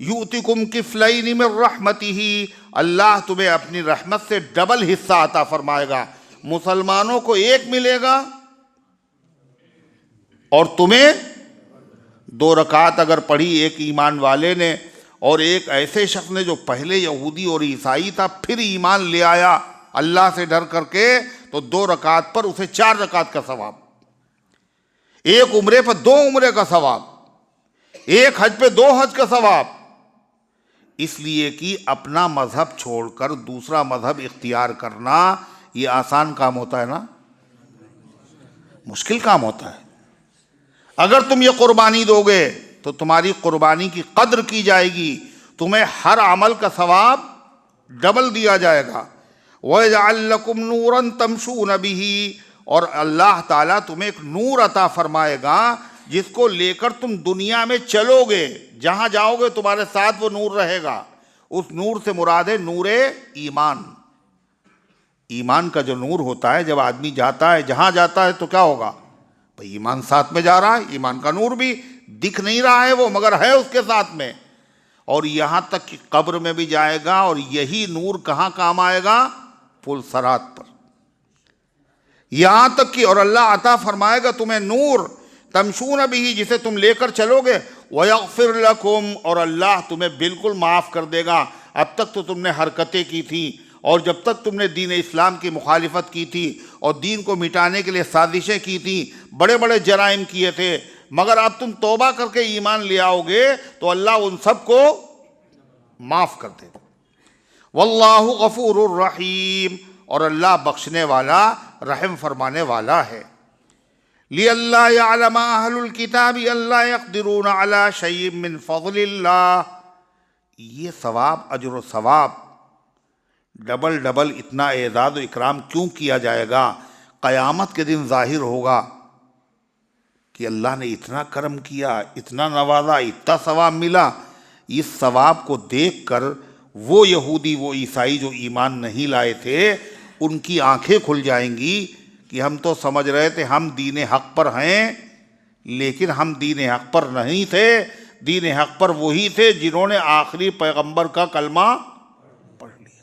یؤتکم کفلین من رحمتہ، اللہ تمہیں اپنی رحمت سے ڈبل حصہ عطا فرمائے گا۔ مسلمانوں کو ایک ملے گا اور تمہیں 2 رکعت اگر پڑھی ایک ایمان والے نے اور ایک ایسے شخص نے جو پہلے یہودی اور عیسائی تھا پھر ایمان لے آیا اللہ سے ڈر کر کے، تو 2 رکعت پر اسے 4 رکعت کا ثواب، ایک عمرے پر 2 عمرے کا ثواب، ایک حج پہ 2 حج کا ثواب۔ اس لیے کہ اپنا مذہب چھوڑ کر دوسرا مذہب اختیار کرنا یہ آسان کام ہوتا ہے نا؟ مشکل کام ہوتا ہے۔ اگر تم یہ قربانی دو گے تو تمہاری قربانی کی قدر کی جائے گی، تمہیں ہر عمل کا ثواب ڈبل دیا جائے گا۔ وَيَجْعَلْ لَكُمْ نُورًا تَمْشُونَ بِهِ، اور اللہ تعالیٰ تمہیں ایک نور عطا فرمائے گا جس کو لے کر تم دنیا میں چلو گے، جہاں جاؤ گے تمہارے ساتھ وہ نور رہے گا۔ اس نور سے مراد ہے نور ایمان۔ ایمان کا جو نور ہوتا ہے، جب آدمی جاتا ہے جہاں جاتا ہے تو کیا ہوگا؟ بھئی ایمان ساتھ میں جا رہا ہے، ایمان کا نور بھی دکھ نہیں رہا ہے وہ، مگر ہے اس کے ساتھ میں، اور یہاں تک کہ قبر میں بھی جائے گا، اور یہی نور کہاں کام آئے گا؟ پل صراط پر، یہاں تک کہ اور اللہ عطا فرمائے گا تمہیں نور تمشون بھی، جسے تم لے کر چلو گے، وَيَغْفِرْ لَكُمْ، اور اللہ تمہیں بالکل معاف کر دے گا۔ اب تک تو تم نے حرکتیں کی تھیں، اور جب تک تم نے دین اسلام کی مخالفت کی تھی اور دین کو مٹانے کے لیے سازشیں کی تھیں، بڑے بڑے جرائم کیے تھے، مگر اب تم توبہ کر کے ایمان لے آؤ گے تو اللہ ان سب کو معاف کر دے گا۔ واللہ غفور الرحیم، اور اللہ بخشنے والا رحم فرمانے والا ہے۔ لِأَلَّا يَعْلَمَ أَهْلُ الْكِتَابِ أَلَّا يَقْدِرُونَ عَلَى شَيْءٍ مِّن فَضْلِ اللَّهِ، یہ ثواب، اجر و ثواب ڈبل ڈبل اتنا اعزاز و اکرام کیوں کیا جائے گا؟ قیامت کے دن ظاہر ہوگا کہ اللہ نے اتنا کرم کیا، اتنا نوازا، اتنا ثواب ملا۔ اس ثواب کو دیکھ کر وہ یہودی، وہ عیسائی جو ایمان نہیں لائے تھے، ان کی آنکھیں کھل جائیں گی کہ ہم تو سمجھ رہے تھے ہم دین حق پر ہیں، لیکن ہم دین حق پر نہیں تھے۔ دین حق پر وہی تھے جنہوں نے آخری پیغمبر کا کلمہ پڑھ لیا۔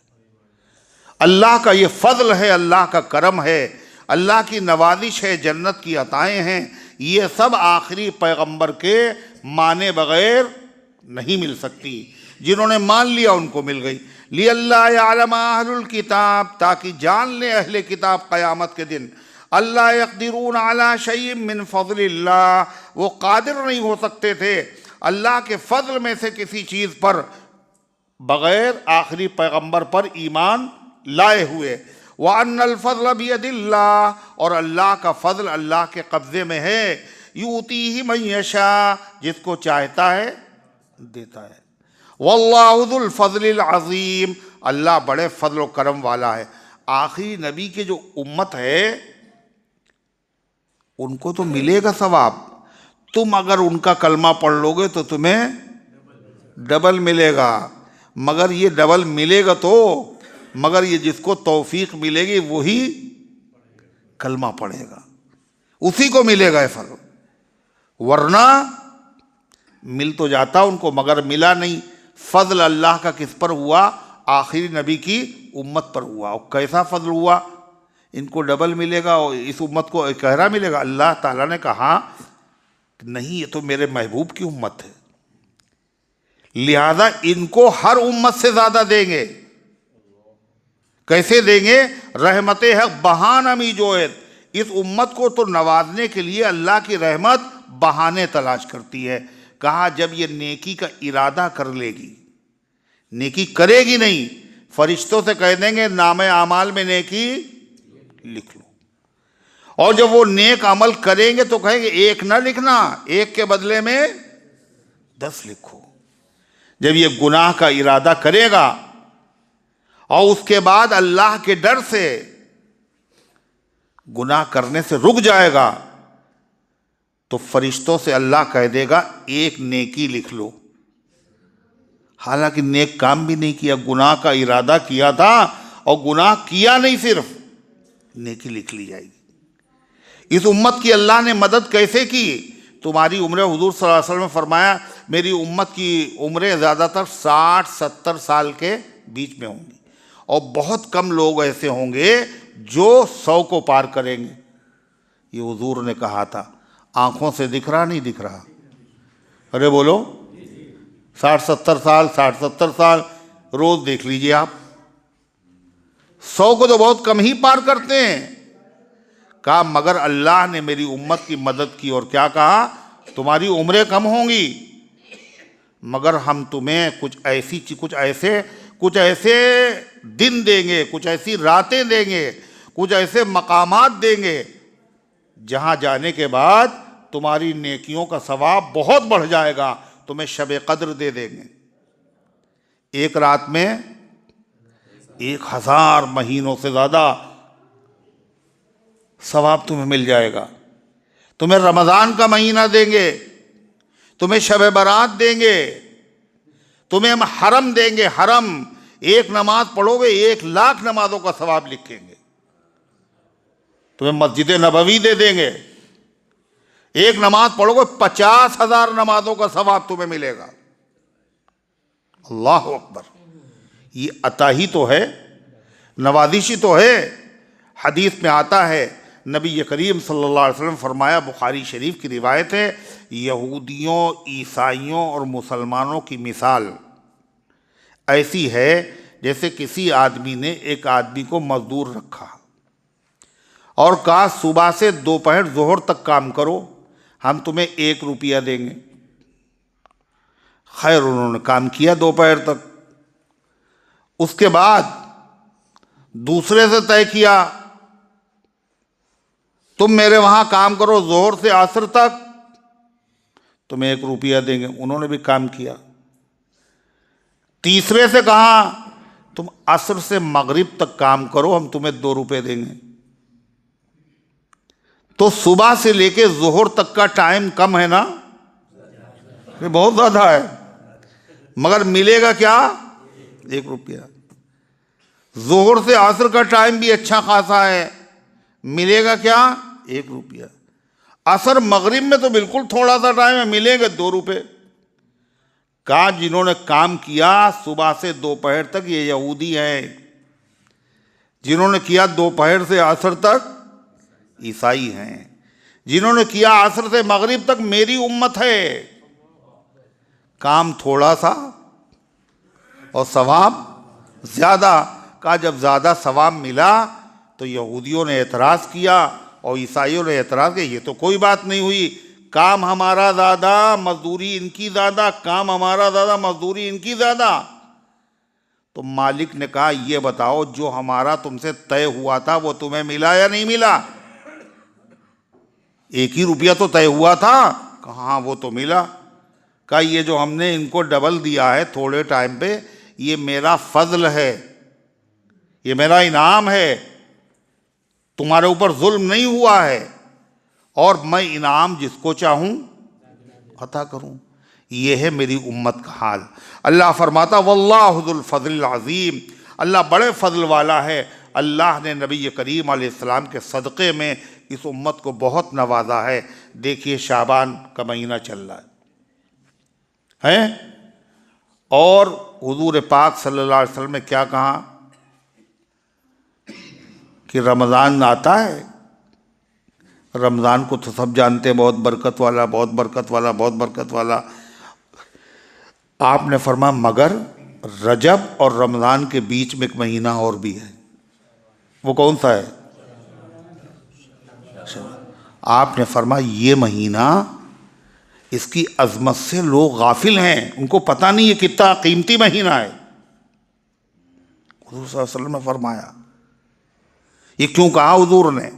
اللہ کا یہ فضل ہے، اللہ کا کرم ہے، اللہ کی نوازش ہے، جنت کی عطائیں ہیں، یہ سب آخری پیغمبر کے مانے بغیر نہیں مل سکتی۔ جنہوں نے مان لیا ان کو مل گئی۔ لِأَلَّا يَعْلَمَ أَهْلُ الْكِتَابِ، تاکہ جان لے اہل کتاب قیامت کے دن، اللہ يَقْدِرُونَ عَلَى شَيْءٍ مِّن فَضْلِ اللَّهِ، وہ قادر نہیں ہو سکتے تھے اللہ کے فضل میں سے کسی چیز پر بغیر آخری پیغمبر پر ایمان لائے ہوئے۔ وَأَنَّ الْفَضْلَ بِيَدِ اللَّهِ، اور اللہ کا فضل اللہ کے قبضے میں ہے، يُؤْتِيهِ مَن يَشَاءُ، جس کو چاہتا ہے دیتا ہے۔ وَاللَّهُ ذُو الْفَضْلِ الْعَظِيمِ، اللہ بڑے فضل و کرم والا ہے۔ آخری نبی کے جو امت ہے ان کو تو ملے گا ثواب، تم اگر ان کا کلمہ پڑھ لو گے تو تمہیں ڈبل ملے گا، مگر یہ ڈبل ملے گا تو، مگر یہ جس کو توفیق ملے گی وہی کلمہ پڑھے گا، اسی کو ملے گا یہ فضل، ورنہ مل تو جاتا ان کو مگر ملا نہیں۔ فضل اللہ کا کس پر ہوا؟ آخری نبی کی امت پر ہوا۔ اور کیسا فضل ہوا؟ ان کو ڈبل ملے گا اور اس امت کو کہرا ملے گا۔ اللہ تعالیٰ نے کہا کہ نہیں، یہ تو میرے محبوب کی امت ہے، لہذا ان کو ہر امت سے زیادہ دیں گے۔ کیسے دیں گے؟ رحمت حق بہانہ می جوید، اس امت کو تو نوازنے کے لیے اللہ کی رحمت بہانے تلاش کرتی ہے۔ کہا جب یہ نیکی کا ارادہ کر لے گی، نیکی کرے گی نہیں، فرشتوں سے کہہ دیں گے نام اعمال میں نیکی لکھ لو، اور جب وہ نیک عمل کریں گے تو کہیں گے ایک نہ لکھنا، ایک کے بدلے میں 10 لکھو۔ جب یہ گناہ کا ارادہ کرے گا اور اس کے بعد اللہ کے ڈر سے گناہ کرنے سے رک جائے گا تو فرشتوں سے اللہ کہہ دے گا ایک نیکی لکھ لو، حالانکہ نیک کام بھی نہیں کیا، گناہ کا ارادہ کیا تھا اور گناہ کیا نہیں، صرف نیکی لکھ لی جائے گی۔ اس امت کی اللہ نے مدد کیسے کی؟ تمہاری عمریں، حضور صلی اللہ علیہ وسلم نے فرمایا میری امت کی عمریں زیادہ تر 60-70 سال کے بیچ میں ہوں گی، اور بہت کم لوگ ایسے ہوں گے جو 100 کو پار کریں گے۔ یہ حضور نے کہا تھا، آنکھوں سے دکھ رہا نہیں دکھ رہا؟ ارے بولو، 60-70 سال، 60-70 سال روز دیکھ لیجئے آپ، 100 کو تو بہت کم ہی پار کرتے ہیں۔ کہا مگر اللہ نے میری امت کی مدد کی، اور کیا کہا؟ تمہاری عمریں کم ہوں گی مگر ہم تمہیں کچھ ایسے دن دیں گے، کچھ ایسی راتیں دیں گے، کچھ ایسے مقامات دیں گے جہاں جانے کے بعد تمہاری نیکیوں کا ثواب بہت بڑھ جائے گا، تمہیں شب قدر دے دیں گے۔ ایک رات میں 1000 مہینوں سے زیادہ ثواب تمہیں مل جائے گا۔ تمہیں رمضان کا مہینہ دیں گے، تمہیں شب برات دیں گے، تمہیں ہم حرم دیں گے، حرم، ایک نماز پڑھو گے 1,00,000 نمازوں کا ثواب لکھیں گے۔ تمہیں مسجد نبوی دے دیں گے، ایک نماز پڑھو گے 50,000 نمازوں کا ثواب تمہیں ملے گا۔ اللہ اکبر! یہ عطا ہی تو ہے، نوازشی تو ہے۔ حدیث میں آتا ہے، نبی کریم صلی اللہ علیہ وسلم فرمایا، بخاری شریف کی روایت ہے، یہودیوں، عیسائیوں اور مسلمانوں کی مثال ایسی ہے جیسے کسی آدمی نے ایک آدمی کو مزدور رکھا اور کہا صبح سے دوپہر ظہر تک کام کرو، ہم تمہیں 1 روپیہ دیں گے۔ خیر انہوں نے کام کیا دوپہر تک، اس کے بعد دوسرے سے طے کیا تم میرے وہاں کام کرو ظہر سے عصر تک، تمہیں 1 روپیہ دیں گے۔ انہوں نے بھی کام کیا۔ تیسرے سے کہا تم عصر سے مغرب تک کام کرو، ہم تمہیں 2 روپے دیں گے۔ تو صبح سے لے کے ظہر تک کا ٹائم کم ہے نا، یہ بہت زیادہ ہے، مگر ملے گا کیا؟ 1 روپیہ۔ ظہر سے عصر کا ٹائم بھی اچھا خاصا ہے، ملے گا کیا؟ 1 روپیہ۔ عصر مغرب میں تو بالکل تھوڑا سا ٹائم ہے، ملیں گے 2 روپے۔ کہا جنہوں نے کام کیا صبح سے دوپہر تک یہ یہودی ہیں، جنہوں نے کیا دوپہر سے عصر تک عیسائی ہیں، جنہوں نے کیا عصر سے مغرب تک میری امت ہے۔ کام تھوڑا سا اور ثواب زیادہ۔ کہا جب زیادہ ثواب ملا تو یہودیوں نے اعتراض کیا اور عیسائیوں نے اعتراض کیا، یہ تو کوئی بات نہیں ہوئی، کام ہمارا زیادہ مزدوری ان کی زیادہ، کام ہمارا زیادہ مزدوری ان کی زیادہ۔ تو مالک نے کہا یہ بتاؤ جو ہمارا تم سے طے ہوا تھا وہ تمہیں ملا یا نہیں ملا؟ 1 ہی روپیہ تو طے ہوا تھا۔ کہا ہاں وہ تو ملا۔ کہا یہ جو ہم نے ان کو ڈبل دیا ہے تھوڑے ٹائم پہ، یہ میرا فضل ہے، یہ میرا انعام ہے، تمہارے اوپر ظلم نہیں ہوا ہے، اور میں انعام جس کو چاہوں عطا کروں۔ یہ ہے میری امت کا حال۔ اللہ فرماتا واللہ ذو الفضل العظیم، اللہ بڑے فضل والا ہے۔ اللہ نے نبی کریم علیہ السلام کے صدقے میں اس امت کو بہت نوازا ہے۔ دیکھیے شعبان کا مہینہ چل رہا ہے، اور حضور پاک صلی اللہ علیہ وسلم نے کیا کہا کہ رمضان آتا ہے، رمضان کو تو سب جانتے ہیں، بہت برکت والا، بہت برکت والا، بہت برکت والا۔ آپ نے فرمایا مگر رجب اور رمضان کے بیچ میں ایک مہینہ اور بھی ہے، وہ کون سا ہے؟ آپ نے فرمایا یہ مہینہ، اس کی عظمت سے لوگ غافل ہیں، ان کو پتہ نہیں یہ کتنا قیمتی مہینہ ہے۔ حضور صلی اللہ علیہ وسلم نے فرمایا، یہ کیوں کہا حضور نے؟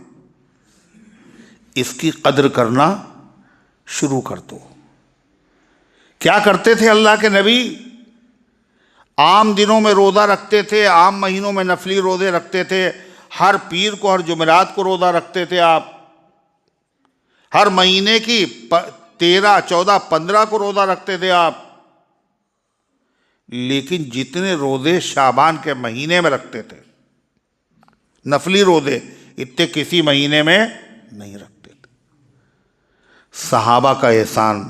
اس کی قدر کرنا شروع کر دو۔ کیا کرتے تھے اللہ کے نبی؟ عام دنوں میں روزہ رکھتے تھے، عام مہینوں میں نفلی روزے رکھتے تھے، ہر پیر کو، ہر جمعرات کو روزہ رکھتے تھے آپ، ہر مہینے کی 13، 14، 15 کو روزہ رکھتے تھے آپ، لیکن جتنے روزے شعبان کے مہینے میں رکھتے تھے نفلی روزے، اتنے کسی مہینے میں نہیں رکھتے تھے۔ صحابہ کا احسان،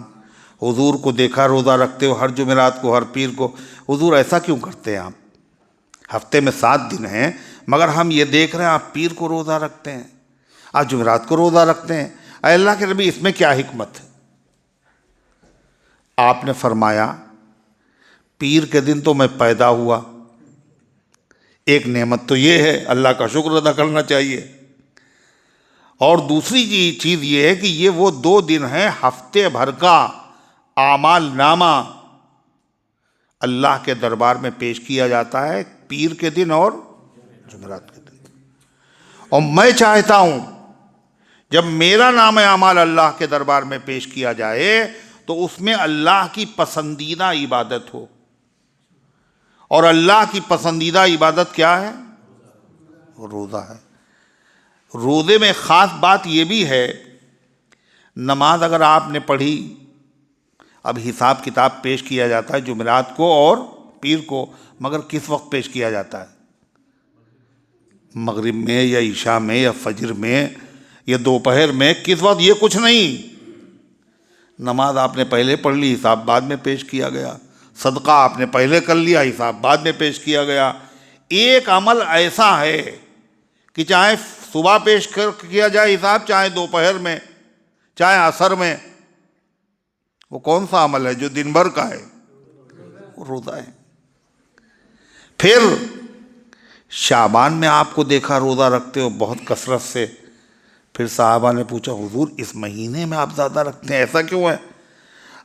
حضور کو دیکھا روزہ رکھتے ہو ہر جمعرات کو، ہر پیر کو، حضور ایسا کیوں کرتے ہیں آپ؟ ہفتے میں 7 دن ہیں مگر ہم یہ دیکھ رہے ہیں آپ پیر کو روزہ رکھتے ہیں، آپ جمعرات کو روزہ رکھتے ہیں، اے اللہ کے نبی اس میں کیا حکمت ہے؟ آپ نے فرمایا پیر کے دن تو میں پیدا ہوا، ایک نعمت تو یہ ہے، اللہ کا شکر ادا کرنا چاہیے، اور دوسری چیز یہ ہے کہ یہ وہ 2 دن ہیں ہفتے بھر کا اعمال نامہ اللہ کے دربار میں پیش کیا جاتا ہے، پیر کے دن اور جمعرات کے دن۔ اور میں چاہتا ہوں جب میرا نام اعمال اللہ کے دربار میں پیش کیا جائے تو اس میں اللہ کی پسندیدہ عبادت ہو، اور اللہ کی پسندیدہ عبادت کیا ہے؟ روزہ ہے۔ روزے میں خاص بات یہ بھی ہے، نماز اگر آپ نے پڑھی، اب حساب کتاب پیش کیا جاتا ہے جمعرات کو اور پیر کو، مگر کس وقت پیش کیا جاتا ہے؟ مغرب میں یا عشاء میں یا فجر میں یا دوپہر میں، کس وقت؟ یہ کچھ نہیں، نماز آپ نے پہلے پڑھ لی، حساب بعد میں پیش کیا گیا، صدقہ آپ نے پہلے کر لیا، حساب بعد میں پیش کیا گیا۔ ایک عمل ایسا ہے کہ چاہے صبح پیش کیا جائے حساب، چاہے دوپہر میں، چاہے عصر میں، وہ کون سا عمل ہے جو دن بھر کا ہے؟ روزہ ہے۔ پھر شعبان میں آپ کو دیکھا روزہ رکھتے ہو بہت کثرت سے، پھر صحابہ نے پوچھا حضور اس مہینے میں آپ زیادہ رکھتے ہیں، ایسا کیوں ہے؟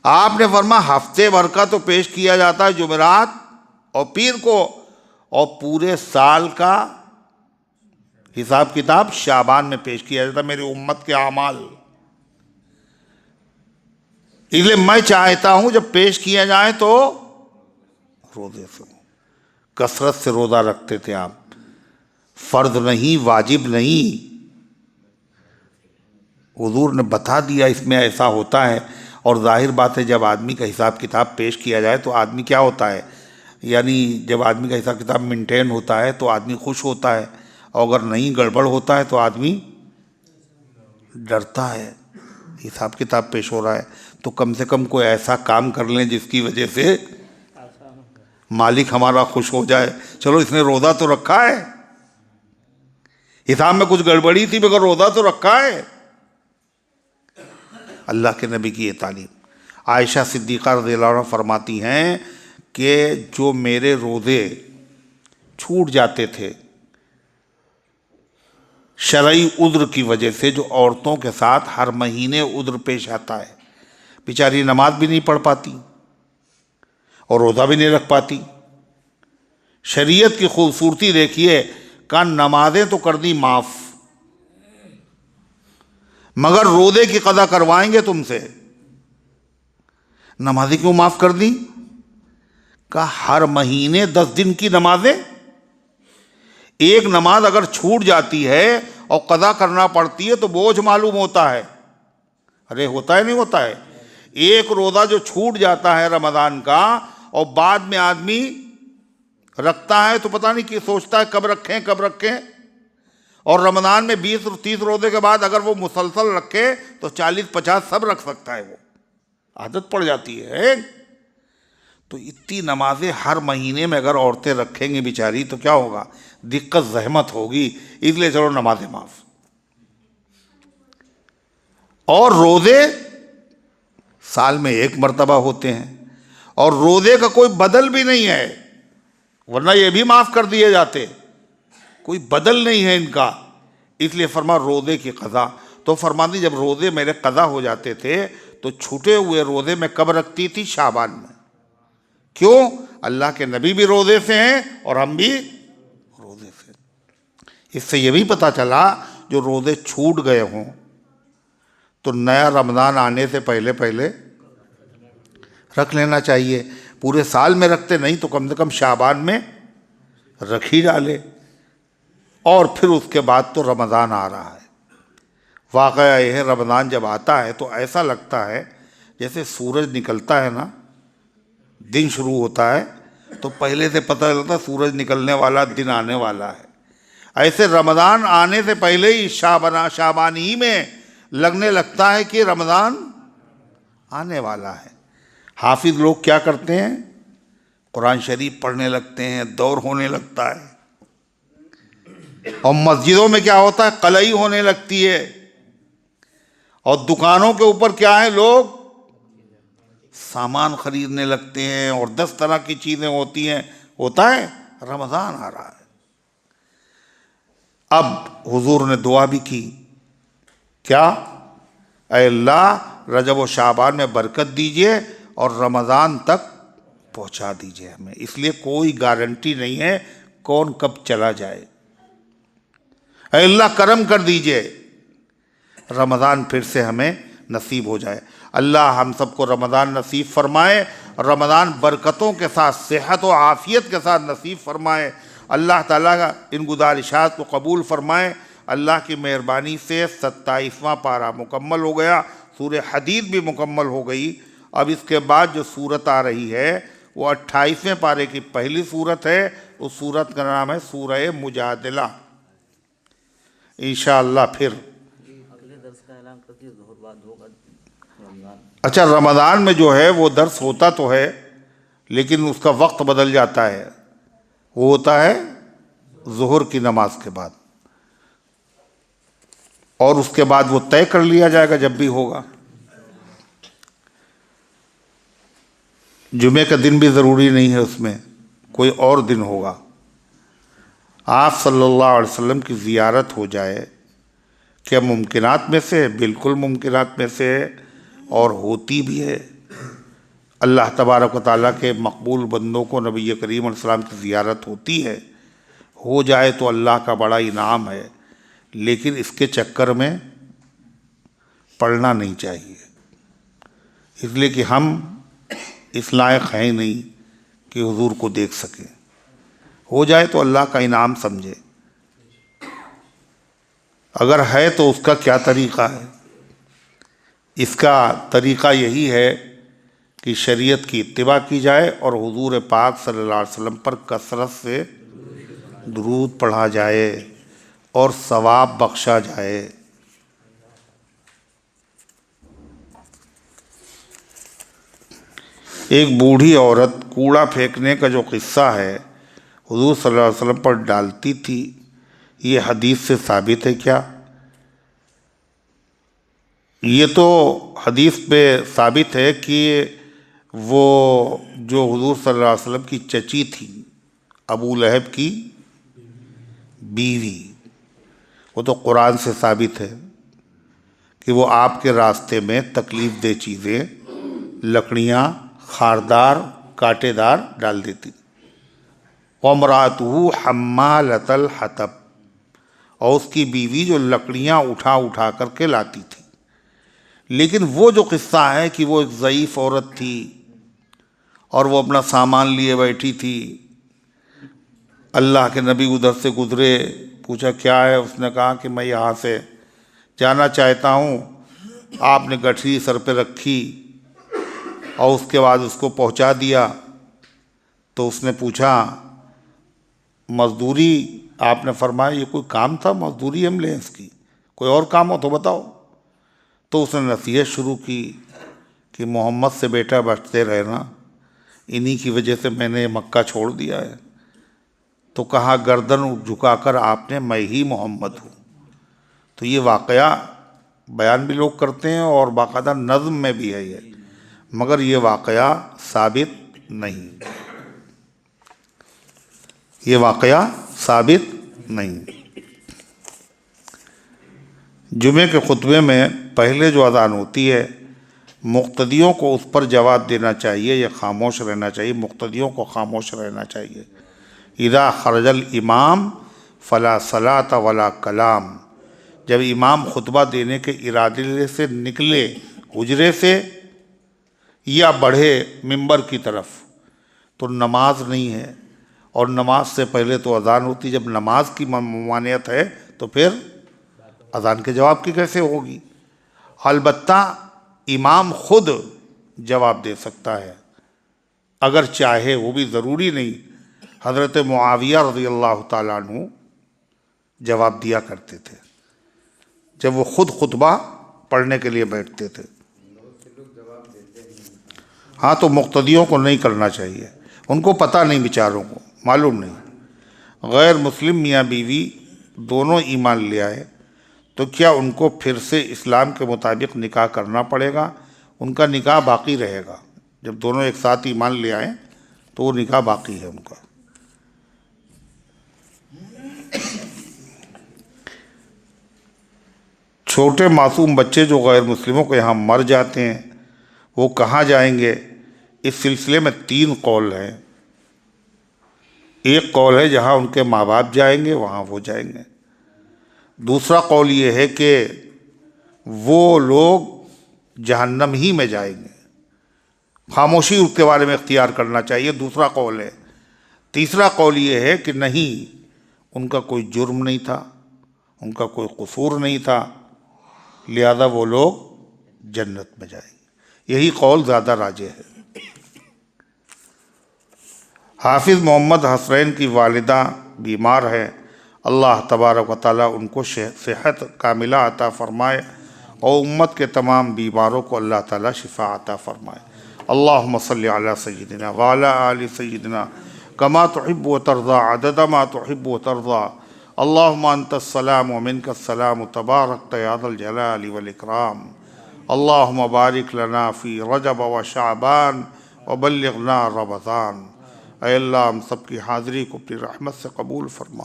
آپ نے فرمایا ہفتے بھر کا تو پیش کیا جاتا ہے جمعرات اور پیر کو، اور پورے سال کا حساب کتاب شعبان میں پیش کیا جاتا ہے، میری امت کے اعمال۔ اس لیے میں چاہتا ہوں جب پیش کیا جائے تو روزے سے، کثرت سے روزہ رکھتے تھے آپ، فرض نہیں، واجب نہیں، حضور نے بتا دیا اس میں ایسا ہوتا ہے۔ اور ظاہر بات ہے جب آدمی کا حساب کتاب پیش کیا جائے تو آدمی کیا ہوتا ہے، یعنی جب آدمی کا حساب کتاب مینٹین ہوتا ہے تو آدمی خوش ہوتا ہے، اور اگر نہیں گڑبڑ ہوتا ہے تو آدمی ڈرتا ہے۔ حساب کتاب پیش ہو رہا ہے تو کم سے کم کوئی ایسا کام کر لیں جس کی وجہ سے مالک ہمارا خوش ہو جائے، چلو اس نے روزہ تو رکھا ہے، حساب میں کچھ گڑبڑی تھی مگر روزہ تو رکھا ہے۔ اللہ کے نبی کی یہ تعلیم۔ عائشہ صدیقہ رضی اللہ عنہ فرماتی ہیں کہ جو میرے روزے چھوٹ جاتے تھے شرعی عذر کی وجہ سے، جو عورتوں کے ساتھ ہر مہینے عذر پیش آتا ہے، بیچاری نماز بھی نہیں پڑھ پاتی اور روزہ بھی نہیں رکھ پاتی، شریعت کی خوبصورتی دیکھیے، کہ نمازیں تو کر دی معاف مگر روزے کی قضا کروائیں گے تم سے۔ نمازیں کیوں معاف کر دی؟ کہ ہر مہینے 10 دن کی نمازیں، ایک نماز اگر چھوٹ جاتی ہے اور قضا کرنا پڑتی ہے تو بوجھ معلوم ہوتا ہے، ارے ہوتا ہے نہیں ہوتا ہے؟ ایک روزہ جو چھوٹ جاتا ہے رمضان کا اور بعد میں آدمی رکھتا ہے تو پتہ نہیں کہ سوچتا ہے کب رکھیں کب رکھیں، اور رمضان میں 20-30 روزے کے بعد اگر وہ مسلسل رکھے تو 40-50 سب رکھ سکتا ہے، وہ عادت پڑ جاتی ہے۔ تو اتنی نمازیں ہر مہینے میں اگر عورتیں رکھیں گی بیچاری تو کیا ہوگا؟ دقت زحمت ہوگی، اس لیے چلو نمازیں معاف۔ اور روزے سال میں 1 مرتبہ ہوتے ہیں اور روزے کا کوئی بدل بھی نہیں ہے، ورنہ یہ بھی معاف کر دیے جاتے، کوئی بدل نہیں ہے ان کا، اس لیے فرما روزے کی قضا۔ تو فرماتی جب روزے میرے قضا ہو جاتے تھے تو چھوٹے ہوئے روزے میں کب رکھتی تھی؟ شعبان میں۔ کیوں؟ اللہ کے نبی بھی روزے سے ہیں اور ہم بھی روزے سے۔ اس سے یہ بھی پتہ چلا جو روزے چھوٹ گئے ہوں تو نیا رمضان آنے سے پہلے رکھ لینا چاہیے، پورے سال میں رکھتے نہیں تو کم سے کم شعبان میں رکھ ہی ڈالے، اور پھر اس کے بعد تو رمضان آ رہا ہے۔ واقعہ یہ ہے رمضان جب آتا ہے تو ایسا لگتا ہے جیسے سورج نکلتا ہے نا، دن شروع ہوتا ہے تو پہلے سے پتہ چلتا سورج نکلنے والا دن آنے والا ہے، ایسے رمضان آنے سے پہلے ہی شعبان ہی میں لگنے لگتا ہے کہ رمضان آنے والا ہے۔ حافظ لوگ کیا کرتے ہیں؟ قرآن شریف پڑھنے لگتے ہیں، دور ہونے لگتا ہے، اور مسجدوں میں کیا ہوتا ہے؟ قلعی ہونے لگتی ہے، اور دکانوں کے اوپر کیا ہے؟ لوگ سامان خریدنے لگتے ہیں، اور 10 طرح کی چیزیں ہوتی ہیں۔ ہوتا ہے رمضان آ رہا ہے۔ اب حضور نے دعا بھی کی، کیا؟ اے اللہ رجب و شعبان میں برکت دیجئے اور رمضان تک پہنچا دیجئے ہمیں، اس لیے کوئی گارنٹی نہیں ہے کون کب چلا جائے۔ اے اللہ کرم کر دیجئے رمضان پھر سے ہمیں نصیب ہو جائے۔ اللہ ہم سب کو رمضان نصیب فرمائے، رمضان برکتوں کے ساتھ صحت و عافیت کے ساتھ نصیب فرمائے۔ اللہ تعالیٰ کا ان گزارشات کو قبول فرمائے۔ اللہ کی مہربانی سے 27واں پارہ مکمل ہو گیا، سورہ حدید بھی مکمل ہو گئی۔ اب اس کے بعد جو صورت آ رہی ہے وہ 28ویں پارے کی پہلی صورت ہے، اس صورت کا نام ہے سورہ مجادلہ۔ انشاءاللہ پھر اگلے درس کا اعلان کرتی ہے، ظہر بعد ہوگا رمضان۔ اچھا رمضان میں جو ہے وہ درس ہوتا تو ہے، لیکن اس کا وقت بدل جاتا ہے، وہ ہوتا ہے ظہر کی نماز کے بعد، اور اس کے بعد وہ طے کر لیا جائے گا جب بھی ہوگا۔ جمعے کا دن بھی ضروری نہیں ہے، اس میں کوئی اور دن ہوگا۔ آپ صلی اللہ علیہ وسلم کی زیارت ہو جائے، کیا ممکنات میں سے ہے؟ بالکل ممکنات میں سے ہے، اور ہوتی بھی ہے۔ اللہ تبارک و تعالیٰ کے مقبول بندوں کو نبی کریم علیہ السلام کی زیارت ہوتی ہے، ہو جائے تو اللہ کا بڑا انعام ہے، لیکن اس کے چکر میں پڑھنا نہیں چاہیے، اس لیے کہ ہم اس لائق ہیں نہیں کہ حضور کو دیکھ سکیں۔ ہو جائے تو اللہ کا انعام سمجھے، اگر ہے تو اس کا کیا طریقہ ہے؟ اس کا طریقہ یہی ہے کہ شریعت کی اتباع کی جائے اور حضور پاک صلی اللہ علیہ وسلم پر کثرت سے درود پڑھا جائے اور ثواب بخشا جائے۔ ایک بوڑھی عورت کوڑا پھینکنے کا جو قصہ ہے حضور صلی اللہ علیہ وسلم پر ڈالتی تھی، یہ حدیث سے ثابت ہے کیا؟ یہ تو حدیث پہ ثابت ہے کہ وہ جو حضور صلی اللہ علیہ وسلم کی چچی تھی، ابو لہب کی بیوی، وہ تو قرآن سے ثابت ہے کہ وہ آپ کے راستے میں تکلیف دہ چیزیں، لکڑیاں، خاردار، کانٹے دار ڈال دیتی۔ وَامْرَأَتُهُ حَمَّالَةَ الْحَطَبِ، اور اس کی بیوی جو لکڑیاں اٹھا اٹھا کر کے لاتی تھی۔ لیکن وہ جو قصہ ہے کہ وہ ایک ضعیف عورت تھی اور وہ اپنا سامان لیے بیٹھی تھی، اللہ کے نبی ادھر سے گزرے، پوچھا کیا ہے؟ اس نے کہا کہ میں یہاں سے جانا چاہتا ہوں۔ آپ نے گٹھری سر پہ رکھی اور اس کے بعد اس کو پہنچا دیا۔ تو اس نے پوچھا مزدوری؟ آپ نے فرمایا یہ کوئی کام تھا مزدوری ہم لیں اس کی؟ کوئی اور کام ہو تو بتاؤ۔ تو اس نے نصیحت شروع کی کہ محمد سے بیٹا بچتے رہنا، انہی کی وجہ سے میں نے مکہ چھوڑ دیا ہے۔ تو کہا گردن جھکا کر آپ نے میں ہی محمد ہوں۔ تو یہ واقعہ بیان بھی لوگ کرتے ہیں اور باقاعدہ نظم میں بھی ہے یہ، مگر یہ واقعہ ثابت نہیں، یہ واقعہ ثابت نہیں۔ جمعے کے خطبے میں پہلے جو اذان ہوتی ہے، مقتدیوں کو اس پر جواب دینا چاہیے یا خاموش رہنا چاہیے؟ مقتدیوں کو خاموش رہنا چاہیے۔ اذا خرج الامام فلا صلاۃ ولا کلام، جب امام خطبہ دینے کے ارادے سے نکلے حجرے سے یا بڑھے ممبر کی طرف تو نماز نہیں ہے، اور نماز سے پہلے تو اذان ہوتی۔ جب نماز کی ممانعت ہے تو پھر اذان کے جواب کی کیسے ہوگی؟ البتہ امام خود جواب دے سکتا ہے اگر چاہے، وہ بھی ضروری نہیں۔ حضرت معاویہ رضی اللہ تعالیٰ عنہ جواب دیا کرتے تھے جب وہ خود خطبہ پڑھنے کے لیے بیٹھتے تھے۔ ہاں تو مقتدیوں کو نہیں کرنا چاہیے، ان کو پتہ نہیں، بیچاروں کو معلوم نہیں۔ غیر مسلم میاں بیوی دونوں ایمان لے آئے تو کیا ان کو پھر سے اسلام کے مطابق نکاح کرنا پڑے گا؟ ان کا نکاح باقی رہے گا، جب دونوں ایک ساتھ ایمان لے آئیں تو وہ نکاح باقی ہے ان کا۔ چھوٹے معصوم بچے جو غیر مسلموں کے یہاں مر جاتے ہیں وہ کہاں جائیں گے؟ اس سلسلے میں 3 قول ہیں۔ ایک قول ہے جہاں ان کے ماں باپ جائیں گے وہاں وہ جائیں گے۔ دوسرا قول یہ ہے کہ وہ لوگ جہنم ہی میں جائیں گے، خاموشی اس کے بارے میں اختیار کرنا چاہیے، دوسرا قول ہے۔ تیسرا قول یہ ہے کہ نہیں، ان کا کوئی جرم نہیں تھا، ان کا کوئی قصور نہیں تھا، لہذا وہ لوگ جنت میں جائیں گے۔ یہی قول زیادہ راجح ہے۔ حافظ محمد حسنین کی والدہ بیمار ہے، اللہ تبارک و تعالیٰ ان کو صحت کاملہ عطا فرمائے اور امت کے تمام بیماروں کو اللہ تعالیٰ شفا عطا فرمائے۔ اللہم صلی علی سیدنا وعلی آل سیدنا کما تحب و ترضى عدد ما تحب و ترضى اللہم انت السلام ومنک السلام تبارکت یا ذا الجلال والاکرام۔ اللہم بارک لنا فی رجب و شعبان وبلغنا رمضان۔ اے اللہ ہم سب کی حاضری کو اپنی رحمت سے قبول فرما،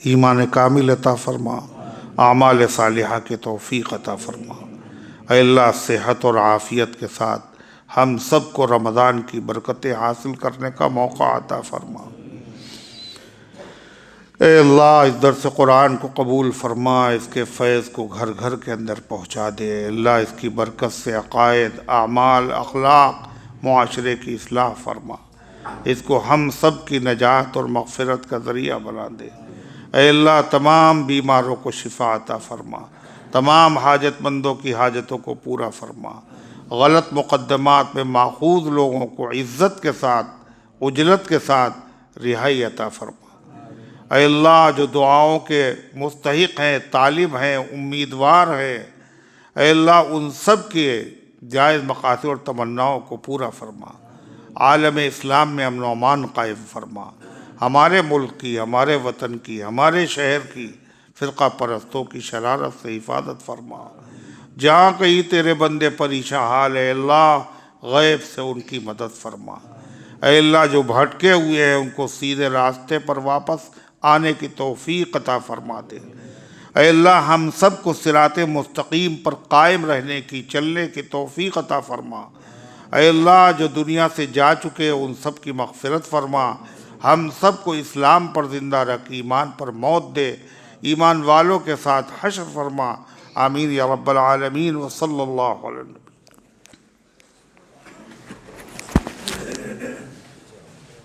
ایمان کامل عطا فرما، اعمال صالحہ کی توفیق عطا فرما۔ اے اللہ صحت اور عافیت کے ساتھ ہم سب کو رمضان کی برکتیں حاصل کرنے کا موقع عطا فرما۔ اے اللہ اس درس قرآن کو قبول فرما، اس کے فیض کو گھر گھر کے اندر پہنچا دے۔ اللہ اس کی برکت سے عقائد، اعمال، اخلاق، معاشرے کی اصلاح فرما، اس کو ہم سب کی نجات اور مغفرت کا ذریعہ بنا دے۔ اے اللہ تمام بیماروں کو شفا عطا فرما، تمام حاجت مندوں کی حاجتوں کو پورا فرما، غلط مقدمات میں ماخوذ لوگوں کو عزت کے ساتھ، اجرت کے ساتھ رہائی عطا فرما۔ اے اللہ جو دعاؤں کے مستحق ہیں، طالب ہیں، امیدوار ہیں، اے اللہ ان سب کے جائز مقاصد اور تمناؤں کو پورا فرما۔ عالم اسلام میں امن و امان قائم فرما، ہمارے ملک کی، ہمارے وطن کی، ہمارے شہر کی فرقہ پرستوں کی شرارت سے حفاظت فرما۔ جہاں کہیں تیرے بندے پریشان حال ہے اللہ غیب سے ان کی مدد فرما۔ اے اللہ جو بھٹکے ہوئے ہیں ان کو سیدھے راستے پر واپس آنے کی توفیق عطا فرما دے۔ اے اللہ ہم سب کو صراط مستقیم پر قائم رہنے کی، چلنے کی توفیق عطا فرما۔ اے اللہ جو دنیا سے جا چکے ان سب کی مغفرت فرما، ہم سب کو اسلام پر زندہ رکھ، ایمان پر موت دے، ایمان والوں کے ساتھ حشر فرما۔ آمین یا رب العالمین، وصلی اللہ علیہ وسلم۔